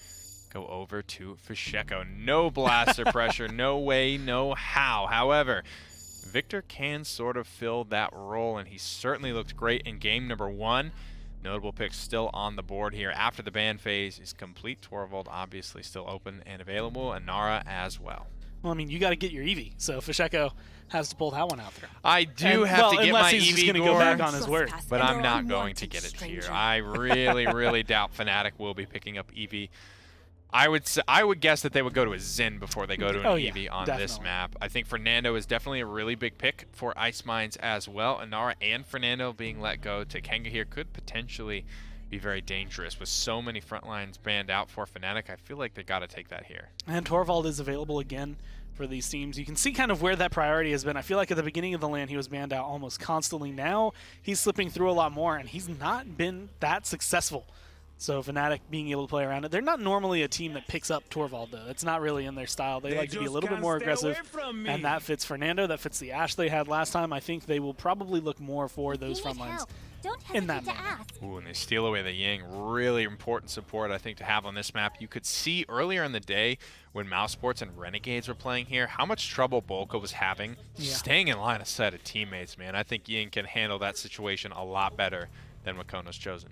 go over to Fasheko. No blaster pressure, no way, no how. However, Victor can sort of fill that role, and he certainly looked great in game number 1. notable picks still on the board here. After the ban phase is complete, Torvald obviously still open and available, and Nara as well. Well, I mean, you got to get your Eevee, so Fasheko has to pull that one out there. I do have to get my he's Eevee just gonna go back on his word. But I'm not going to get it here. I really, really doubt FNATIC will be picking up Eevee. I would guess that they would go to a Xin before they go to an Eevee on this map. I think Fernando is definitely a really big pick for Ice Mines as well. Anara and Fernando being let go to Kanga here could potentially be very dangerous. With so many front lines banned out for FNATIC, I feel like they got to take that here. And Torvald is available again for these teams. You can see kind of where that priority has been. I feel like at the beginning of the LAN he was banned out almost constantly. Now he's slipping through a lot more, and he's not been that successful. So FNATIC being able to play around it. They're not normally a team that picks up Torvald, though. It's not really in their style. They like to be a little bit more aggressive, and that fits Fernando. That fits the Ashe they had last time. I think they will probably look more for those front lines in that manner. Ooh, and they steal away the Ying. Really important support, I think, to have on this map. You could see earlier in the day when Mouse Sports and Renegades were playing here how much trouble Bolka was having staying in line of sight of teammates, man. I think Ying can handle that situation a lot better than Makono's chosen.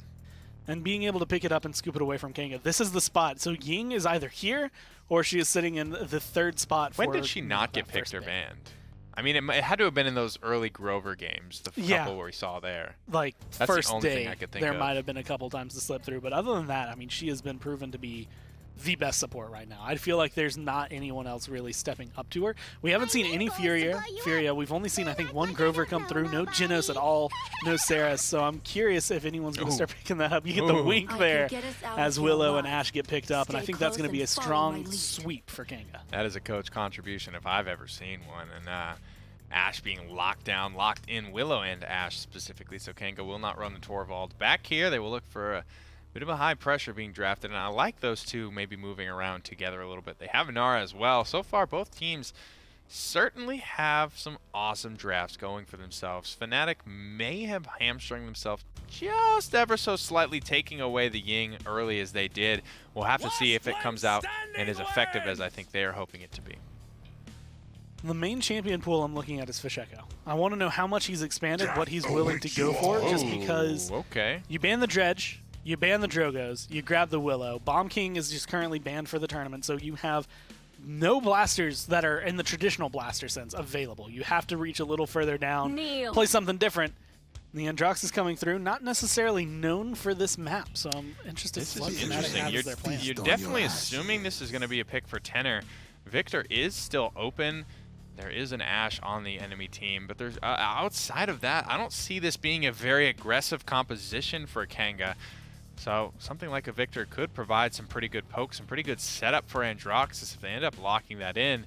And being able to pick it up and scoop it away from Kanga. This is the spot. So Ying is either here or she is sitting in the third spot. When did she not get picked or banned? I mean, it had to have been in those early Grover games, the couple where we saw there. Like, that's first the only day, thing I could think there of. might have been a couple times to slip through. But other than that, I mean, she has been proven to be the best support right now. I feel like there's not anyone else really stepping up to her. We haven't seen any Furia. We've only seen, I think, one Grover come through. No Genos at all. No Saras. So I'm curious if anyone's going to start picking that up. You get the wink there as Willow and Ashe get picked up. And I think that's going to be a strong sweep for Kanga. That is a coach contribution if I've ever seen one. And Ashe being locked down, locked in, Willow and Ashe specifically. So Kanga will not run the Torvald. Back here, they will look for a bit of a high pressure being drafted, and I like those two maybe moving around together a little bit. They have Nara as well. So far, both teams certainly have some awesome drafts going for themselves. FNATIC may have hamstring themselves just ever so slightly, taking away the Ying early as they did. We'll have to see if it comes out and is effective as I think they are hoping it to be. The main champion pool I'm looking at is Fasheko. I want to know how much he's expanded, what he's willing to go for, just because you ban the Dredge, you ban the Drogos, you grab the Willow. Bomb King is just currently banned for the tournament, so you have no blasters that are in the traditional blaster sense available. You have to reach a little further down, play something different. The Androx is coming through, not necessarily known for this map, so I'm interested in what FNATIC has as their plan. You're definitely assuming this is going to be a pick for Tenor. Victor is still open. There is an Ashe on the enemy team, but there's outside of that, I don't see this being a very aggressive composition for Kanga. So something like a Victor could provide some pretty good pokes, some pretty good setup for Androxus. If they end up locking that in,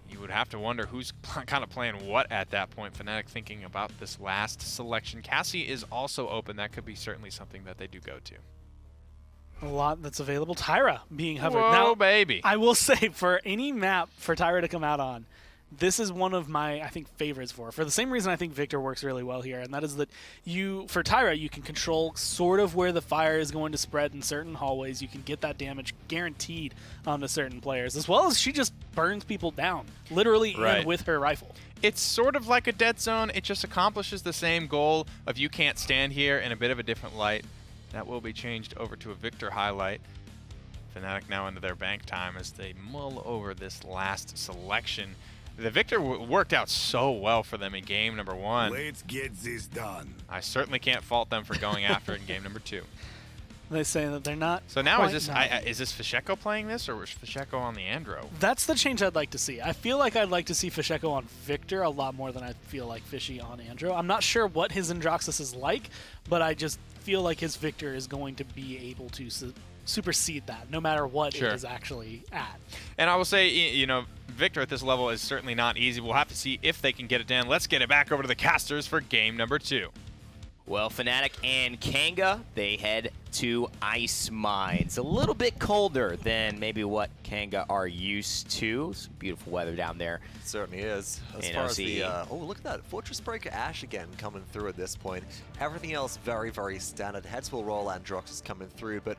you would have to wonder who's kind of playing what at that point. FNATIC thinking about this last selection. Cassie is also open. That could be certainly something that they do go to. A lot that's available. Tyra being hovered. Whoa, now, baby. I will say, for any map for Tyra to come out on, this is one of my, I think, favorites for the same reason I think Victor works really well here, and that is that for Tyra, you can control sort of where the fire is going to spread in certain hallways. You can get that damage guaranteed onto certain players, as well as she just burns people down, literally and with her rifle. It's sort of like a dead zone. It just accomplishes the same goal of you can't stand here in a bit of a different light. That will be changed over to a Victor highlight. FNATIC now into their bank time as they mull over this last selection. The Victor worked out so well for them in game number 1. Let's get this done. I certainly can't fault them for going after it in game number 2. They say that they're not. So now is this Fasheko playing this, or was Fasheko on the Andro? That's the change I'd like to see. I feel like I'd like to see Fasheko on Victor a lot more than I feel like Fishy on Andro. I'm not sure what his Androxus is like, but I just feel like his Victor is going to be able to supersede that, no matter what it is actually at. And I will say, you know, Victor at this level is certainly not easy. We'll have to see if they can get it done. Let's get it back over to the casters for game number 2. Well, FNATIC and Kanga, they head to Ice Mines. A little bit colder than maybe what Kanga are used to. Some beautiful weather down there. It certainly is. As far as the, oh, look at that. Fortress Breaker Ashe again coming through at this point. Everything else very, very standard. Heads will roll, Androx is coming through, but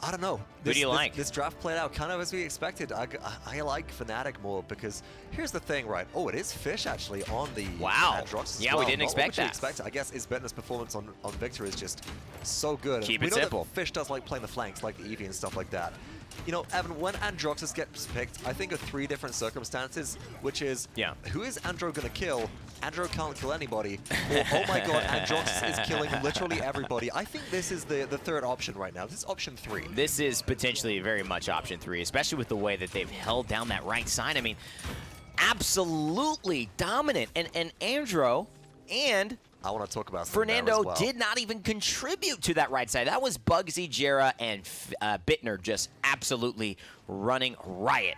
I don't know. Who do you like? This draft played out kind of as we expected. I like FNATIC more because here's the thing, right? Oh, it is Fish actually on the Androx. Yeah, we didn't expect that. I guess Isbetner's performance on Victor is just so good. Keep it simple. We know that Fish does like playing the flanks, like the Eevee and stuff like that. You know, Evan, when Androxus gets picked, I think of 3 different circumstances, which is, who is Andro going to kill? Andro can't kill anybody. Or, oh my god, Androxus is killing literally everybody. I think this is the third option right now. This is option 3. This is potentially very much option 3, especially with the way that they've held down that right side. I mean, absolutely dominant. And Andro and I want to talk about Fernando as well. did not even contribute to that right side. That was Bugsy, Jera, and Bittner just absolutely running riot.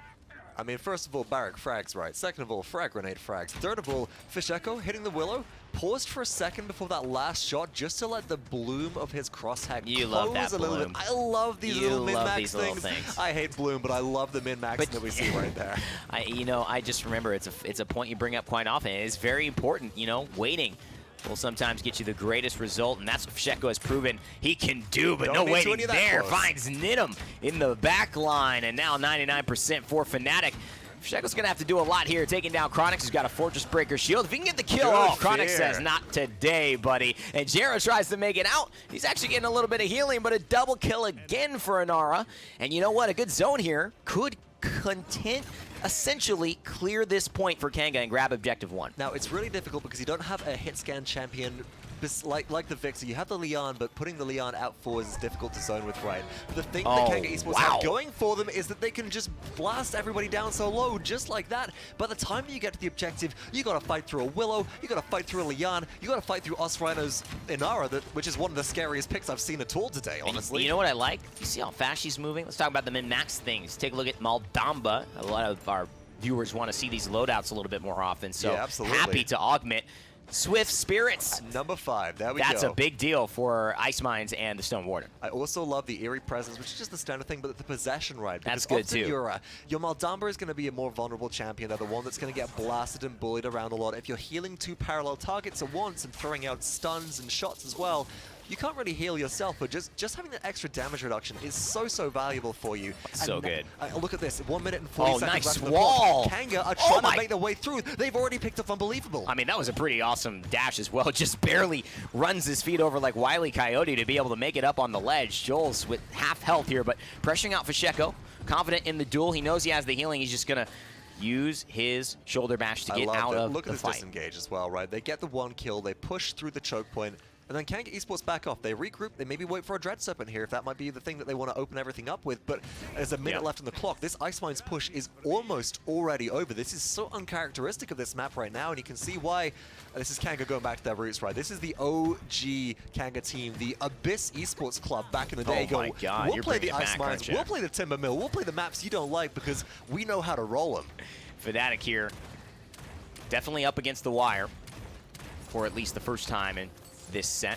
I mean, first of all, Barrack frags right. Second of all, frag grenade frags. Third of all, Fish Echo hitting the Willow. Paused for a second before that last shot just to let the bloom of his crosshair close a little bit. I love these little min-max things. I hate bloom, but I love the min-max that we see right there. I just remember it's a point you bring up quite often. It is very important, waiting will sometimes get you the greatest result, and that's what Fisheko has proven he can do, but no waiting there. Finds Nidham in the back line, and now 99% for FNATIC. Fisheko's going to have to do a lot here, taking down Chronix, who's got a Fortress Breaker shield. If he can get the kill off, Chronix says, not today, buddy. And Jera tries to make it out. He's actually getting a little bit of healing, but a double kill again for Inara. And you know what? A good zone here could essentially clear this point for Kanga and grab objective 1. Now, it's really difficult because you don't have a hit scan champion like the Victor. You have the Leon, but putting the Leon out forwards is difficult to zone with, right? The thing that Kanga Esports have going for them is that they can just blast everybody down so low, just like that. By the time you get to the objective, you gotta fight through a Willow, you gotta fight through a Leon, you gotta fight through Osrhino's Inara, which is one of the scariest picks I've seen at all today, honestly. You know what I like? You see how fast she's moving? Let's talk about the min-max things. Take a look at Maldamba. A lot of our viewers want to see these loadouts a little bit more often, so happy to augment. Swift Spirits. Number 5, there we go. That's a big deal for Ice Mines and the Stone Warden. I also love the Eerie Presence, which is just the standard thing, but the possession right. That's good too. Your Maldamba is going to be a more vulnerable champion. They're the one that's going to get blasted and bullied around a lot. If you're healing 2 parallel targets at once and throwing out stuns and shots as well, you can't really heal yourself, but just having that extra damage reduction is so valuable for you. So good. Look at this, 1 minute and 40 seconds nice left on wall. the clock. Kanga are trying to make their way through. They've already picked up Unbelievable. I mean, that was a pretty awesome dash as well. Just barely runs his feet over like Wile E. Coyote to be able to make it up on the ledge. Joel's with half health here, but pressuring out Fisheko. Confident in the duel. He knows he has the healing. He's just going to use his shoulder bash to get out of the fight. Look at this disengage as well, right? They get the 1 kill. They push through the choke point. And then Kanga Esports back off. They regroup. They maybe wait for a Dread Serpent here if that might be the thing that they want to open everything up with. But there's a minute left on the clock. This Ice Mines push is almost already over. This is so uncharacteristic of this map right now, and you can see why. This is Kanga going back to their roots, right? This is the OG Kanga team, the Abyss Esports Club back in the day. Oh my God, we'll play the Ice Mines, we'll play the Timber Mill, we'll play the maps you don't like because we know how to roll them. FNATIC here, definitely up against the wire for at least the first time in this set.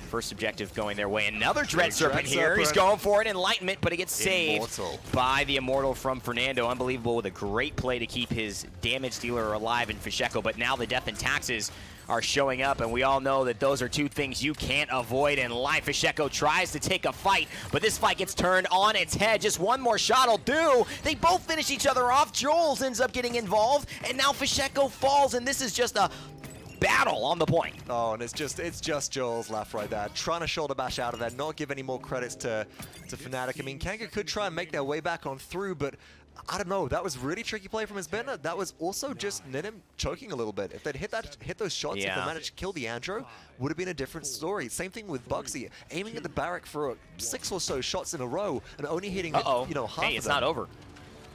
First objective going their way. Another Dread Serpent here. He's going for it. Enlightenment, but it gets saved by the Immortal from Fernando. Unbelievable with a great play to keep his damage dealer alive in Fisheko. But now the Death and Taxes are showing up, and we all know that those are 2 things you can't avoid in life. Fisheko tries to take a fight, but this fight gets turned on its head. Just 1 more shot will do. They both finish each other off. Joel's ends up getting involved, and now Fisheko falls, and this is just a battle on the point. Oh, and it's just Joel's left right there. Trying to shoulder bash out of there, not give any more credits to FNATIC. I mean, Kanga could try and make their way back on through, but I don't know. That was really tricky play from his Bender. That was also just Nidham choking a little bit. If they'd hit those shots, if they managed to kill the Andro, would have been a different story. Same thing with Bugsy, aiming at the Barrack for 6 or so shots in a row and only hitting half of them. Hey, it's not over.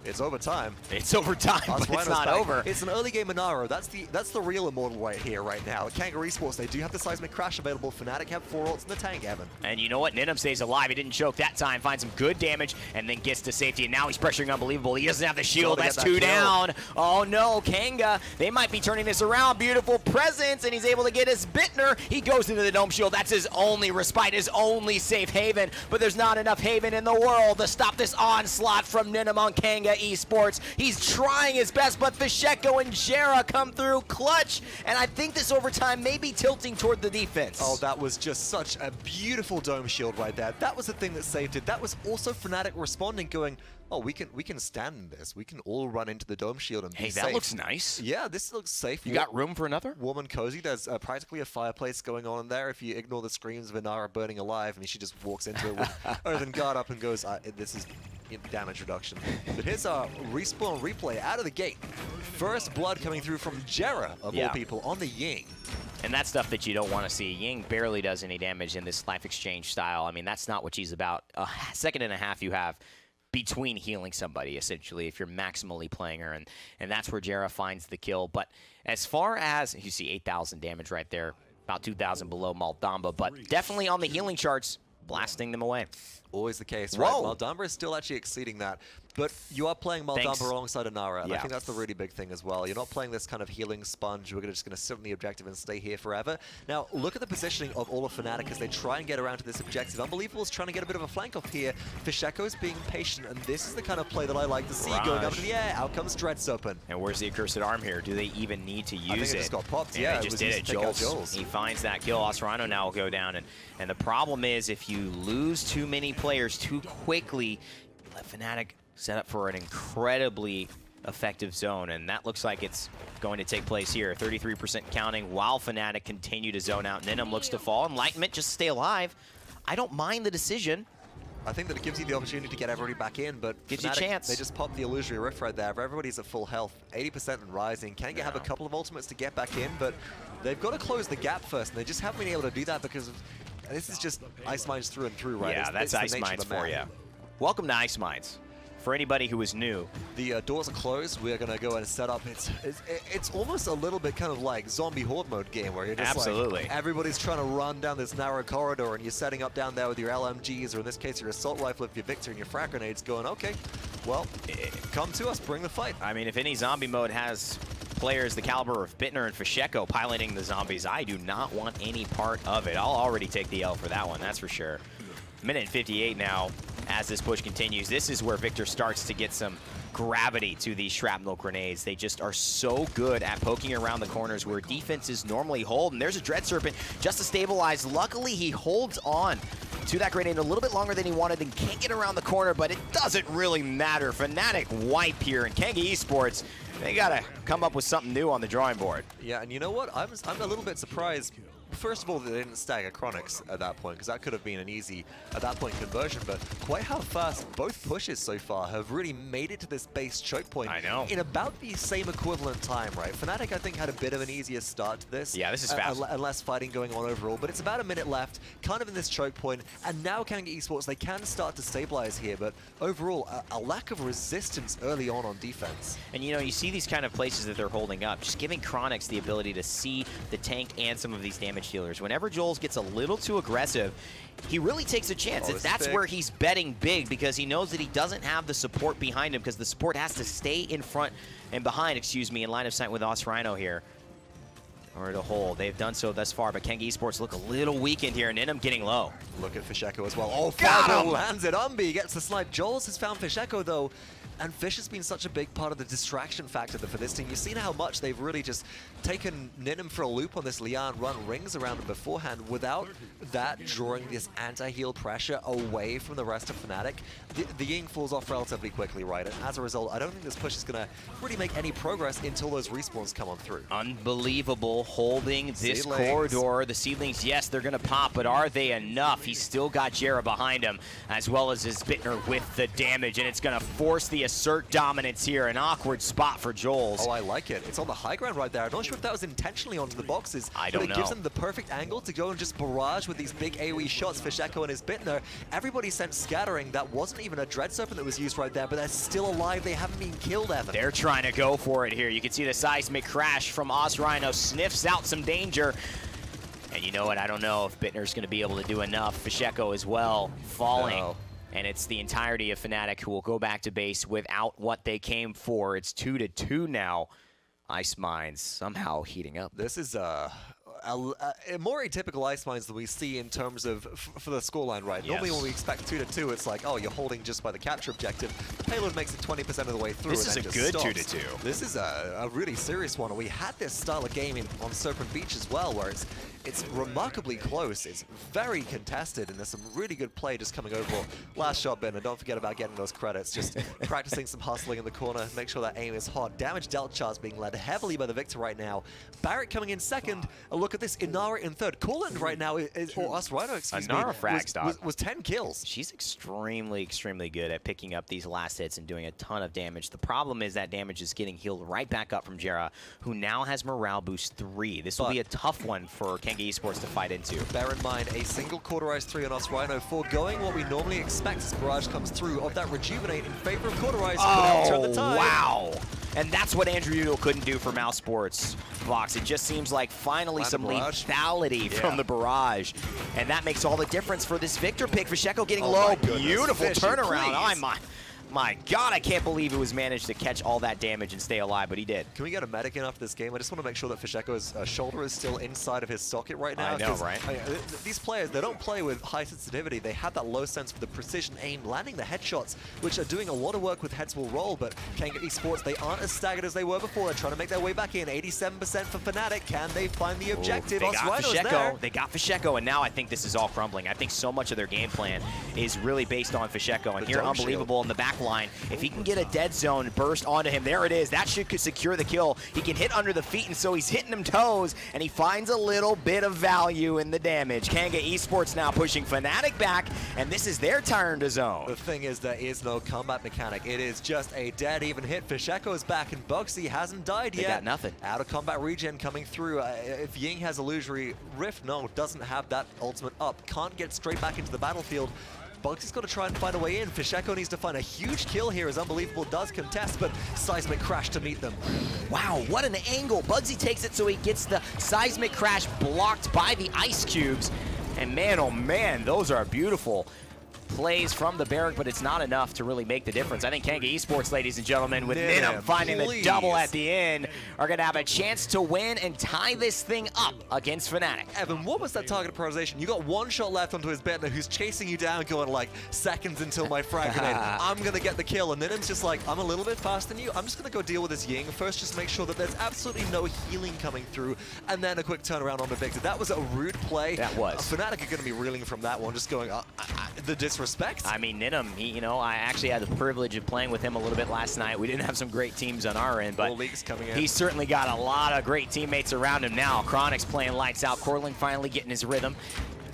It's overtime. It's overtime, but it's not over. It's an early game Inara. That's the real Immortal way here right now. Kanga Esports, they do have the Seismic Crash available. FNATIC have 4 ults in the tank, Evan. And you know what? Nidham stays alive. He didn't choke that time. Finds some good damage and then gets to safety. And now he's pressuring Unbelievable. He doesn't have the shield. That's 2 down. Oh no, Kanga. They might be turning this around. Beautiful presence, and he's able to get his Bittner. He goes into the Dome Shield. That's his only respite, his only safe haven. But there's not enough haven in the world to stop this onslaught from Nidham on Kanga. Kanga Esports. He's trying his best, but Fisheko and Jera come through clutch, and I think this overtime may be tilting toward the defense. Oh, that was just such a beautiful dome shield right there. That was the thing that saved it. That was also FNATIC responding, going, oh, we can stand in this. We can all run into the dome shield and be safe. Hey, that looks nice. Yeah, this looks safe. You got room for another? Warm and cozy. There's practically a fireplace going on in there. If you ignore the screams of Inara burning alive, and she just walks into it with Earthen Guard up and goes, this is damage reduction. But here's our respawn replay out of the gate. First blood coming through from Jera, of all people, on the Ying. And that's stuff that you don't want to see. Ying barely does any damage in this life exchange style. I mean, that's not what she's about. A second and a half you have between healing somebody, essentially, if you're maximally playing her, and that's where Jera finds the kill. But as far as, you see 8,000 damage right there, about 2,000 below Maldamba, but definitely on the healing charts, blasting them away. Always the case, right? Maldamba is still actually exceeding that, but you are playing Maldamba alongside Inara, and I think that's the really big thing as well. You're not playing this kind of healing sponge. We're just going to sit on the objective and stay here forever. Now, look at the positioning of all of FNATIC as they try and get around to this objective. Unbelievable is trying to get a bit of a flank off here. Fisheko's being patient, and this is the kind of play that I like to see. Going up to the air, out comes Dreadserpent. And where's the Accursed Arm here? Do they even need to use it? I think it just got popped, yeah. They just did it. Jules. He finds that kill. Osrano now will go down, and the problem is if you lose too many players too quickly, let FNATIC set up for an incredibly effective zone, and that looks like it's going to take place here. 33% counting while FNATIC continue to zone out. Ninum looks to fall. Enlightenment just stay alive. I don't mind the decision. I think that it gives you the opportunity to get everybody back in, but gives FNATIC, you a chance. They just popped the Illusory Rift right there. If everybody's at full health, 80% and rising. Kanga have a couple of ultimates to get back in, but they've got to close the gap first, and they just haven't been able to do that because this is just Ice Mines through and through, right? Yeah, that's Ice Mines for you. Welcome to Ice Mines. For anybody who is new, the doors are closed. We're gonna go and set up. It's almost a little bit kind of like zombie horde mode game where you're just like everybody's trying to run down this narrow corridor, and you're setting up down there with your LMGs, or in this case your assault rifle, if your Victor and your frag grenades, going, okay, well, come to us, bring the fight. I mean, if any zombie mode has players the caliber of Bittner and Fisheko piloting the zombies, I do not want any part of it. I'll already take the L for that one, that's for sure. Minute and 58 now as this push continues. This is where Victor starts to get some gravity to these shrapnel grenades. They just are so good at poking around the corners where defenses normally hold. And there's a Dreadserpent just to stabilize. Luckily, he holds on to that grenade a little bit longer than he wanted and can't get around the corner, but it doesn't really matter. FNATIC wipe here, and Kanga Esports, they gotta come up with something new on the drawing board. Yeah, and you know what? I'm a little bit surprised. First of all, they didn't stagger Chronics at that point, because that could have been an easy, at that point, conversion, but quite how fast both pushes so far have really made it to this base choke point. I know. In about the same equivalent time, right? FNATIC, I think, had a bit of an easier start to this. Yeah, this is fast. And less fighting going on overall, but it's about a minute left, kind of in this choke point, and now Kanga Esports, they can start to stabilize here, but overall, a lack of resistance early on defense. And you know, you see these kind of places that they're holding up, just giving Chronics the ability to see the tank and some of these damage dealers. Whenever Jules gets a little too aggressive, he really takes a chance. That's where he's betting big, because he knows that he doesn't have the support behind him, because the support has to stay in front and behind, in line of sight with Osrino here. Or to hold. They've done so thus far, but Kanga Esports look a little weakened here, and Ninum getting low. Look at Fisheko as well. Oh, Fireball lands it. Umbi gets the snipe. Jules has found Fisheko, though. And Fish has been such a big part of the distraction factor for this team. You've seen how much they've really just taken Ninum for a loop on this Lian, run rings around him beforehand without that drawing this anti-heal pressure away from the rest of FNATIC. The Ying falls off relatively quickly, right? And as a result, I don't think this push is going to really make any progress until those respawns come on through. Unbelievable holding this corridor. The Seedlings, yes, they're going to pop, but are they enough? He's still got Jera behind him, as well as his Bittner with the damage, and it's going to force the assert dominance here. An awkward spot for Jules. Oh, I like it. It's on the high ground right there. I'm not sure if that was intentionally onto the boxes. I don't know. But it gives them the perfect angle to go and just barrage with these big AoE shots. Fisheko and his Bittner. Everybody sent scattering. That wasn't even a Dreadserpent that was used right there, but they're still alive. They haven't been killed, Evan. They're trying to go for it here. You can see the seismic crash from Osrino sniffs out some danger. And you know what? I don't know if Bittner's going to be able to do enough. Fisheko as well, falling. No. And it's the entirety of FNATIC who will go back to base without what they came for. It's 2-2 now. Ice Mines somehow heating up. This is more atypical ice mines than we see in terms of for the scoreline, right? Yes. Normally when we expect 2-2, it's like, oh, you're holding just by the capture objective. The payload makes it 20% of the way through. This and is then a just good stops. 2-2. This is a really serious one. We had this style of game on Serpent Beach as well, where it's remarkably close. It's very contested, and there's some really good play just coming over. Last shot, Ben, and don't forget about getting those credits. Just practicing some hustling in the corner, make sure that aim is hot. Damage dealt charts being led heavily by the Victor right now. Barrett coming in second. A look at this, Inara in third. Coolant right now, or us Rhino, excuse me, Inara frag stock. was 10 kills. She's extremely, extremely good at picking up these last hits and doing a ton of damage. The problem is that damage is getting healed right back up from Jera, who now has morale boost 3. This will be a tough one for Kanga Esports to fight into. Bear in mind, a single cauterized 3 on us Rhino, foregoing what we normally expect as Barrage comes through of that rejuvenate in favor of cauterized. Oh, wow. And that's what Andrew Udall couldn't do for Mouse Sports, Vox. It just seems like finally some lethality from the barrage. And that makes all the difference for this Victor pick. Visheko getting low. Beautiful turnaround. Oh, my God, I can't believe it was managed to catch all that damage and stay alive, but he did. Can we get a medic in after this game? I just want to make sure that Fisheko's shoulder is still inside of his socket right now. I know, right? These players, they don't play with high sensitivity. They have that low sense for the precision aim, landing the headshots, which are doing a lot of work with heads will roll, but Kanga Esports, they aren't as staggered as they were before. They're trying to make their way back in. 87% for FNATIC. Can they find the objective? They got Visheko. They got Visheko, and now I think this is all crumbling. I think so much of their game plan is really based on Visheko, and here, unbelievable in the back line. If he can get a dead zone burst onto him, there it is. That should secure the kill. He can hit under the feet, and so he's hitting them toes, and he finds a little bit of value in the damage. Kanga Esports now pushing FNATIC back, and this is their turn to zone. The thing is, there is no combat mechanic. It is just a dead even hit. Visheko is back, and Bugsy hasn't died yet. They got nothing. Out of combat regen coming through. If Ying has Illusory Rift, no, doesn't have that ultimate up. Can't get straight back into the battlefield. Bugsy's got to try and find a way in. Visheko needs to find a huge kill here as Unbelievable does contest, but Seismic Crash to meet them. Wow, what an angle. Bugsy takes it so he gets the Seismic Crash blocked by the ice cubes. And man, oh man, those are beautiful plays from the Barrack, but it's not enough to really make the difference. I think Kanga Esports, ladies and gentlemen, with Ninum finding the double at the end, are going to have a chance to win and tie this thing up against FNATIC. Evan, what was that target prioritization? You got one shot left onto his Bentner, who's chasing you down, going like, seconds until my frag grenade. I'm going to get the kill. And Ninum's just like, I'm a little bit faster than you. I'm just going to go deal with this Ying. First, just make sure that there's absolutely no healing coming through, and then a quick turnaround on the Victor. That was a rude play. That was. FNATIC are going to be reeling from that one, just going, the disrespect. I mean, Ninum, I actually had the privilege of playing with him a little bit last night. We didn't have some great teams on our end, but he's certainly got a lot of great teammates around him now. Chronic's playing lights out. Corlin finally getting his rhythm.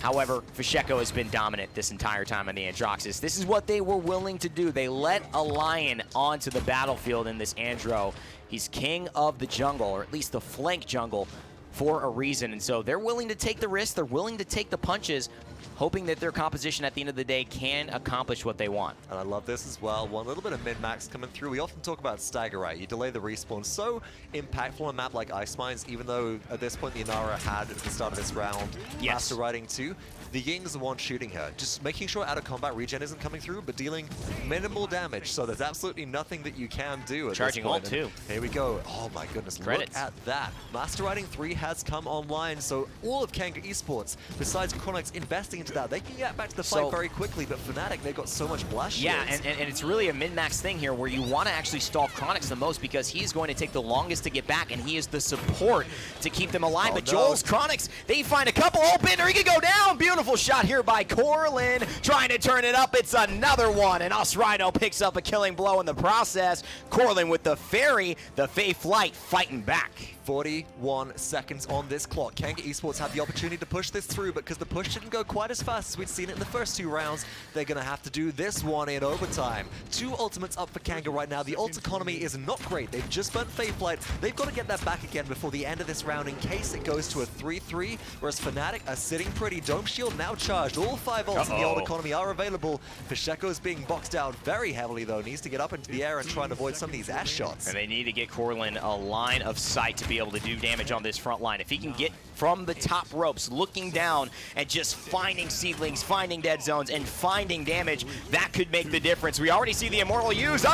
However, Visheko has been dominant this entire time on the Androxus. This is what they were willing to do. They let a lion onto the battlefield in this Andro. He's king of the jungle, or at least the flank jungle, for a reason. And so they're willing to take the risk. They're willing to take the punches, hoping that their composition at the end of the day can accomplish what they want. And I love this as well. One little bit of min-max coming through. We often talk about stagger, right? You delay the respawn. So impactful on a map like Ice Mines, even though at this point the Inara had at the start of this round Master Riding 2. The Ying's the one shooting her. Just making sure out of combat regen isn't coming through, but dealing minimal damage. So there's absolutely nothing that you can do at Charging this point. ult too. Here we go. Oh my goodness, Credits. Look at that. Master Riding 3 has come online, so all of Kanga Esports, besides Chronix investing into that, they can get back to the fight very quickly, but FNATIC, they've got so much blast shields. Yeah, and it's really a min-max thing here where you want to actually stall Chronix the most because he's going to take the longest to get back, and he is the support to keep them alive. But Joel's Chronix, they find a couple open, or he could go down. Beautiful shot here by Corlin, trying to turn it up. It's another one, and Us Rhino picks up a killing blow in the process. Corlin with the Fairy, the Fae Flight fighting back. 41 seconds on this clock. Kanga Esports had the opportunity to push this through, but because the push didn't go quite as fast as we'd seen it in the first 2 rounds, they're going to have to do this one in overtime. 2 ultimates up for Kanga right now. The ult economy is not great. They've just burnt Fae Flight. They've got to get that back again before the end of this round in case it goes to a 3-3, whereas FNATIC are sitting pretty. Dome Shield now charged. All 5 ults in the ult economy are available. Visheko is being boxed out very heavily, though. Needs to get up into the air and try and avoid some of these ash shots. And they need to get Corlin a line of sight to be able to do damage on this front line. If he can get from the top ropes, looking down and just finding seedlings, finding dead zones, and finding damage, that could make the difference. We already see the Immortal use.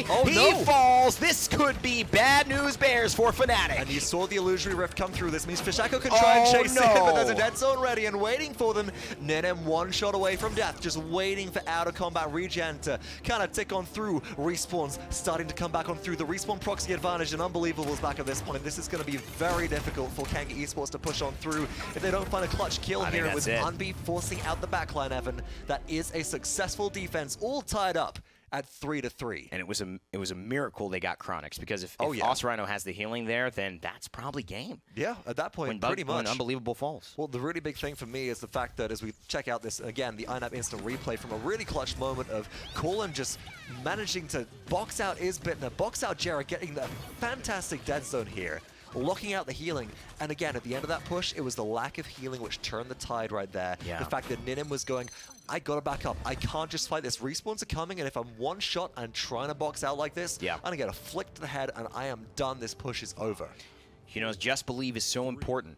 3. Oh, he no. falls. This could be bad news bears for FNATIC. And you saw the illusory rift come through. This means Fishako can try and chase it, but there's a dead zone ready and waiting for them. Nenem one shot away from death, just waiting for out of combat regen to kind of tick on through. Respawns starting to come back on through. The respawn proxy advantage and Unbelievable's back at this point. This is going to be very difficult for Kanga Esports to push on through if they don't find a clutch kill here. With Unbe forcing out the backline, Evan. That is a successful defense, all tied up at 3-3. And it was a miracle they got Chronix, because if Rhino has the healing there, then that's probably game. Yeah, at that point, pretty much. When Unbelievable falls. Well, the really big thing for me is the fact that as we check out this, again, the INAP instant replay from a really clutch moment of Colin just managing to box out Isbitner, box out Jarrett, getting that fantastic dead zone here, locking out the healing. And again, at the end of that push, it was the lack of healing which turned the tide right there. Yeah. The fact that Ninem was going, I gotta back up. I can't just fight this. Respawns are coming, and if I'm one shot and trying to box out like this, I'm gonna get a flick to the head, and I am done. This push is over. You know, just believe is so important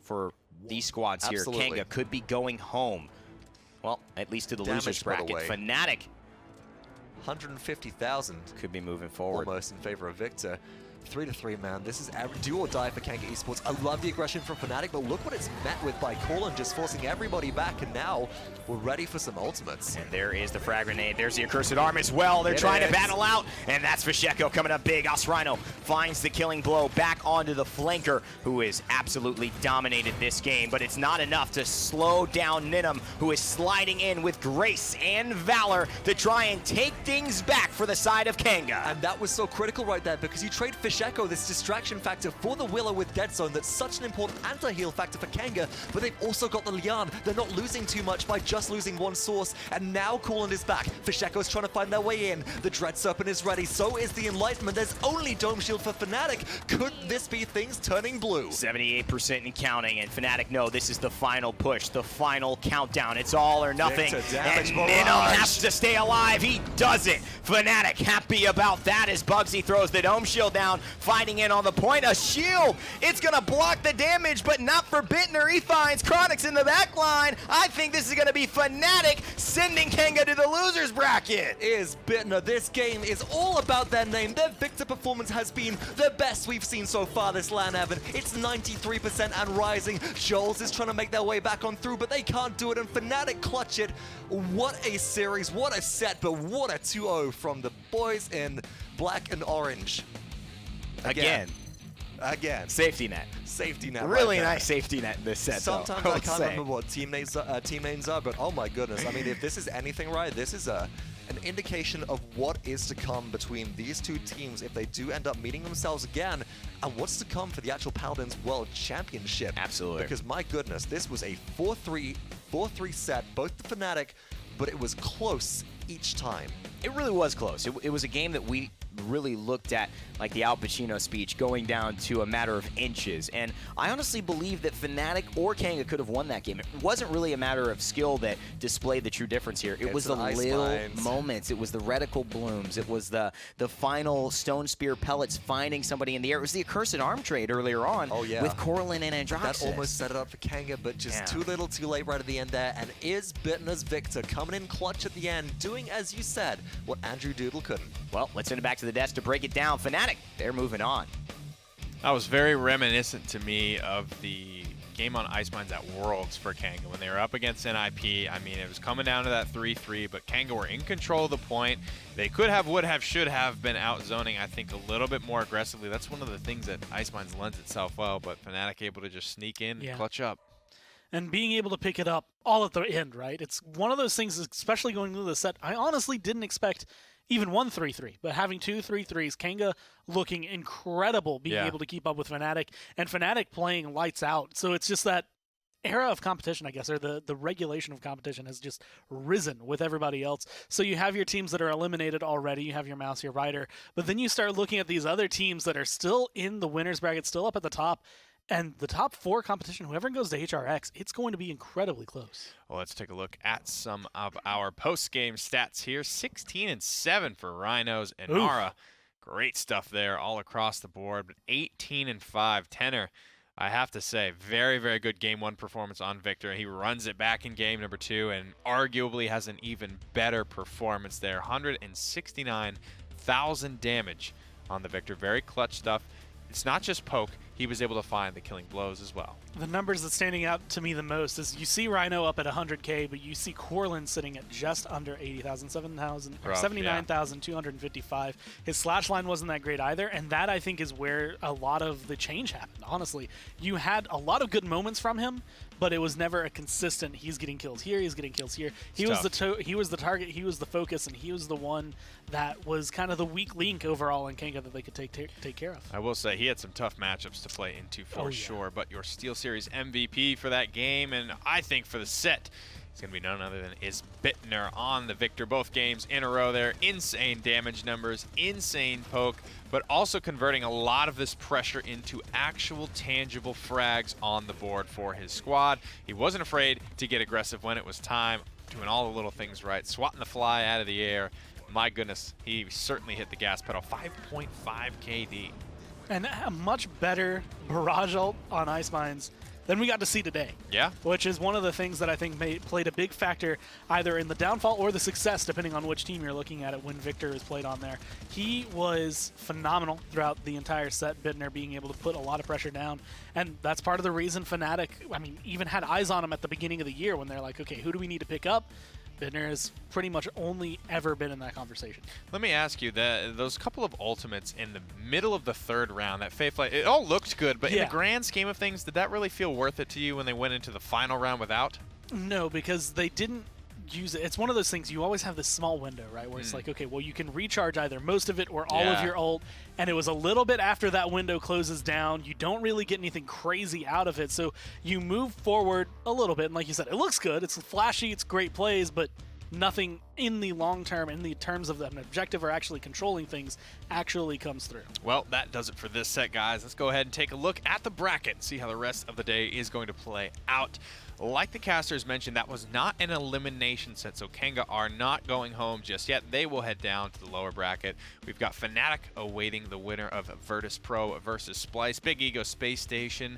for these squads here. Kanga could be going home. Well, at least to the losers bracket. FNATIC 150,000 could be moving forward. Almost in favor of Victor. 3-3, man. This is do or die for Kanga Esports. I love the aggression from FNATIC, but look what it's met with by Colin, just forcing everybody back, and now we're ready for some ultimates. And there is the frag grenade. There's the Accursed Arm as well. They're trying to battle out, and that's Fisheko coming up big. Rhino finds the killing blow back onto the flanker, who has absolutely dominated this game, but it's not enough to slow down Ninum, who is sliding in with grace and valor to try and take things back for the side of Kanga. And that was so critical right there, because you trade Fisheko, this distraction factor, for the Willow with Dead Zone. That's such an important anti-heal factor for Kanga, but they've also got the Lian. They're not losing too much by just losing one source, and now Colin is back. Fisheko's trying to find their way in. The Dread Serpent is ready, so is the Enlightenment. There's only Dome Shield for FNATIC. Could this be things turning blue? 78% and counting, and FNATIC know this is the final push, the final countdown. It's all or nothing, and Ninum has to stay alive. He does it. FNATIC happy about that as Bugsy throws the Dome Shield down, finding in on the point. A shield, it's gonna block the damage, but not for Bittner. He finds Chronix in the back line. I think this is gonna be FNATIC sending Kanga to the losers bracket. Is Bittner. This game is all about their name. Their Victor performance has been the best we've seen so far this LAN, Evan. It's 93% and rising. Joel's is trying to make their way back on through, but they can't do it, and FNATIC clutch it. What a series, what a set, but what a 2-0 from the boys in black and orange. Again. Safety net. Safety net. Really right nice safety net in this set. Sometimes I can't remember what team names are, but oh my goodness. I mean, if this is anything right, this is an indication of what is to come between these two teams if they do end up meeting themselves again, and what's to come for the actual Paladins World Championship. Absolutely. Because my goodness, this was a 4-3 set, both the FNATIC, but it was close each time. It really was close. It was a game that we really looked at, like the Al Pacino speech, going down to a matter of inches. And I honestly believe that FNATIC or Kanga could have won that game. It wasn't really a matter of skill that displayed the true difference here. It was the little moments. It was the reticle blooms. It was the final stone spear pellets finding somebody in the air. It was the Accursed Arm trade earlier on with Corlin and Androxus. That almost set it up for Kanga, but just too little too late right at the end there. And is Bittner's Victor coming in clutch at the end, doing, as you said, what Andrew Doodle couldn't? Well, let's send it back to the desk to break it down. FNATIC, they're moving on. That was very reminiscent to me of the game on Ice Mines at Worlds for Kanga when they were up against NIP. I mean, it was coming down to that 3-3, but Kanga were in control of the point. They could have, would have, should have been out zoning, I think, a little bit more aggressively. That's one of the things that Ice Mines lends itself well, but FNATIC able to just sneak in, clutch up. And being able to pick it up all at the end, right? It's one of those things, especially going into the set, I honestly didn't expect even one 3-3, but having two 3-3s, Kanga looking incredible, being able to keep up with FNATIC, and FNATIC playing lights out. So it's just that era of competition, I guess, or the regulation of competition has just risen with everybody else. So you have your teams that are eliminated already, you have your Mouse, your Rider, but then you start looking at these other teams that are still in the winners bracket, still up at the top. And the top four competition, whoever goes to HRX, it's going to be incredibly close. Well, let's take a look at some of our post-game stats here. 16-7 for Rhinos and Nara. Great stuff there all across the board. But 18-5, Tenor, I have to say, very, very good game one performance on Victor. He runs it back in game number 2 and arguably has an even better performance there. 169-35 1,000 damage on the Victor. Very clutch stuff. It's not just poke. He was able to find the killing blows as well. The numbers that's standing out to me the most is you see Rhino up at 100K, but you see Corlin sitting at just under 80,000, 79,255. His slash line wasn't that great either, and that I think is where a lot of the change happened, honestly. You had a lot of good moments from him, but it was never a consistent, he's getting kills here, he's getting kills here. He was the target, he was the focus, and he was the one that was kind of the weak link overall in Kanga that they could take care of. I will say he had some tough matchups to play into for sure, but your Steel Series MVP for that game, and I think for the set, is going to be none other than Bittner on the Victor. Both games in a row there. Insane damage numbers, insane poke, but also converting a lot of this pressure into actual tangible frags on the board for his squad. He wasn't afraid to get aggressive when it was time, doing all the little things right, swatting the fly out of the air. My goodness, he certainly hit the gas pedal. 5.5 KD. And a much better barrage ult on Ice Mines than we got to see today. Yeah. Which is one of the things that I think played a big factor either in the downfall or the success, depending on which team you're looking at it when Victor is played on there. He was phenomenal throughout the entire set, Bittner being able to put a lot of pressure down. And that's part of the reason FNATIC, I mean, even had eyes on him at the beginning of the year when they're like, okay, who do we need to pick up? Bittner has pretty much only ever been in that conversation. Let me ask you, those couple of ultimates in the middle of the third round, that Fae Flight, it all looked good, but in the grand scheme of things, did that really feel worth it to you when they went into the final round without? No, because they didn't use it. It's one of those things, you always have this small window, right, where it's like, okay, well, you can recharge either most of it or all of your ult, and it was a little bit after that window closes down. You don't really get anything crazy out of it, so you move forward a little bit, and like you said, it looks good, it's flashy, it's great plays, but nothing in the long term, in the terms of an objective or actually controlling things, actually comes through. Well, that does it for this set, guys. Let's go ahead and take a look at the bracket and see how the rest of the day is going to play out. Like the casters mentioned, that was not an elimination set, so Kanga are not going home just yet. They will head down to the lower bracket. We've got FNATIC awaiting the winner of Virtus Pro versus Splice, Big Ego Space Station,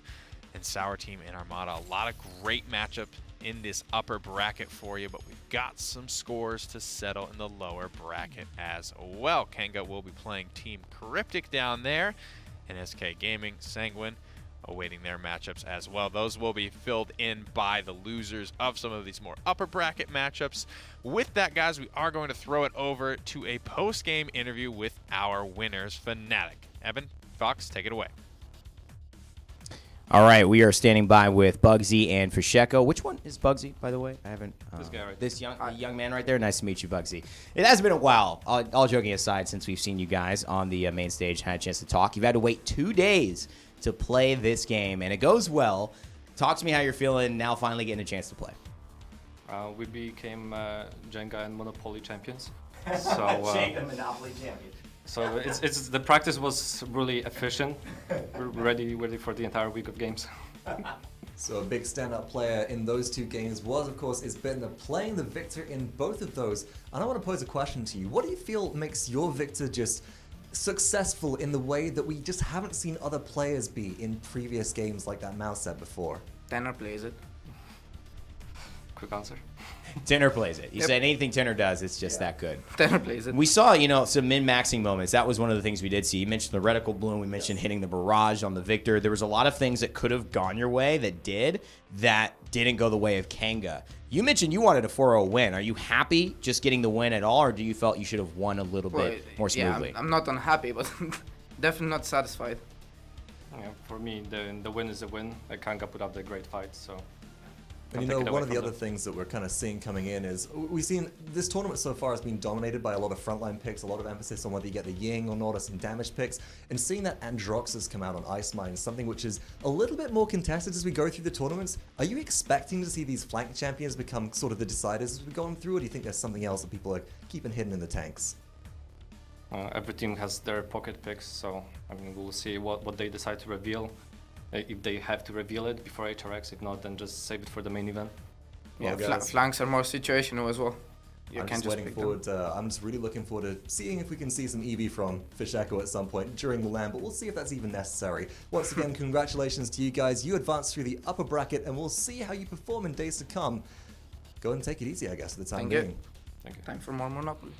and Sour Team and Armada. A lot of great matchup in this upper bracket for you, but we've got some scores to settle in the lower bracket as well. Kanga will be playing Team Cryptic down there, and SK Gaming, Sanguine, awaiting their matchups as well. Those will be filled in by the losers of some of these more upper bracket matchups. With that, guys, we are going to throw it over to a post-game interview with our winners, FNATIC. Evan, Fox, take it away. All right, we are standing by with Bugsy and Fisheko. Which one is Bugsy, by the way? I haven't. This guy right this young man right there. Nice to meet you, Bugsy. It has been a while, all joking aside, since we've seen you guys on the main stage, had a chance to talk. You've had to wait 2 days to play this game, and it goes well. Talk to me how you're feeling now finally getting a chance to play. We became Jenga and Monopoly champions. So, Jenga Monopoly champion. So it's the practice was really efficient. We're ready for the entire week of games. So a big standout player in those 2 games was, of course, Bittner, playing the Victor in both of those. And I want to pose a question to you. What do you feel makes your Victor just successful in the way that we just haven't seen other players be in previous games like that Mouse said before? Tenor plays it. Quick answer. Tenor plays it. You said anything Tenor does, it's just that good. Tenor plays it. We saw, some min-maxing moments. That was one of the things we did see. You mentioned the reticle bloom. We mentioned hitting the barrage on the Victor. There was a lot of things that could have gone your way that didn't go the way of Kanga. You mentioned you wanted a 4-0 win. Are you happy just getting the win at all, or do you felt you should have won a little bit more smoothly? Yeah, I'm not unhappy, but definitely not satisfied. Yeah, for me, the win is a win. Kanga put up the great fight, so... And one of the other things that we're kind of seeing coming in is we've seen this tournament so far has been dominated by a lot of frontline picks, a lot of emphasis on whether you get the Ying or not, or some damage picks, and seeing that Androxus come out on Ice Mine is something which is a little bit more contested as we go through the tournaments. Are you expecting to see these flank champions become sort of the deciders as we're going through, or do you think there's something else that people are keeping hidden in the tanks? Every team has their pocket picks, so we'll see what they decide to reveal. If they have to reveal it before HRX, if not, then just save it for the main event. Yeah, flanks are more situational as well. I'm just really looking forward to seeing if we can see some EV from Fisheko at some point during the LAN, but we'll see if that's even necessary. Once again, congratulations to you guys. You advanced through the upper bracket, and we'll see how you perform in days to come. Go and take it easy, I guess, for the time being. Thank you. Time for more Monopoly.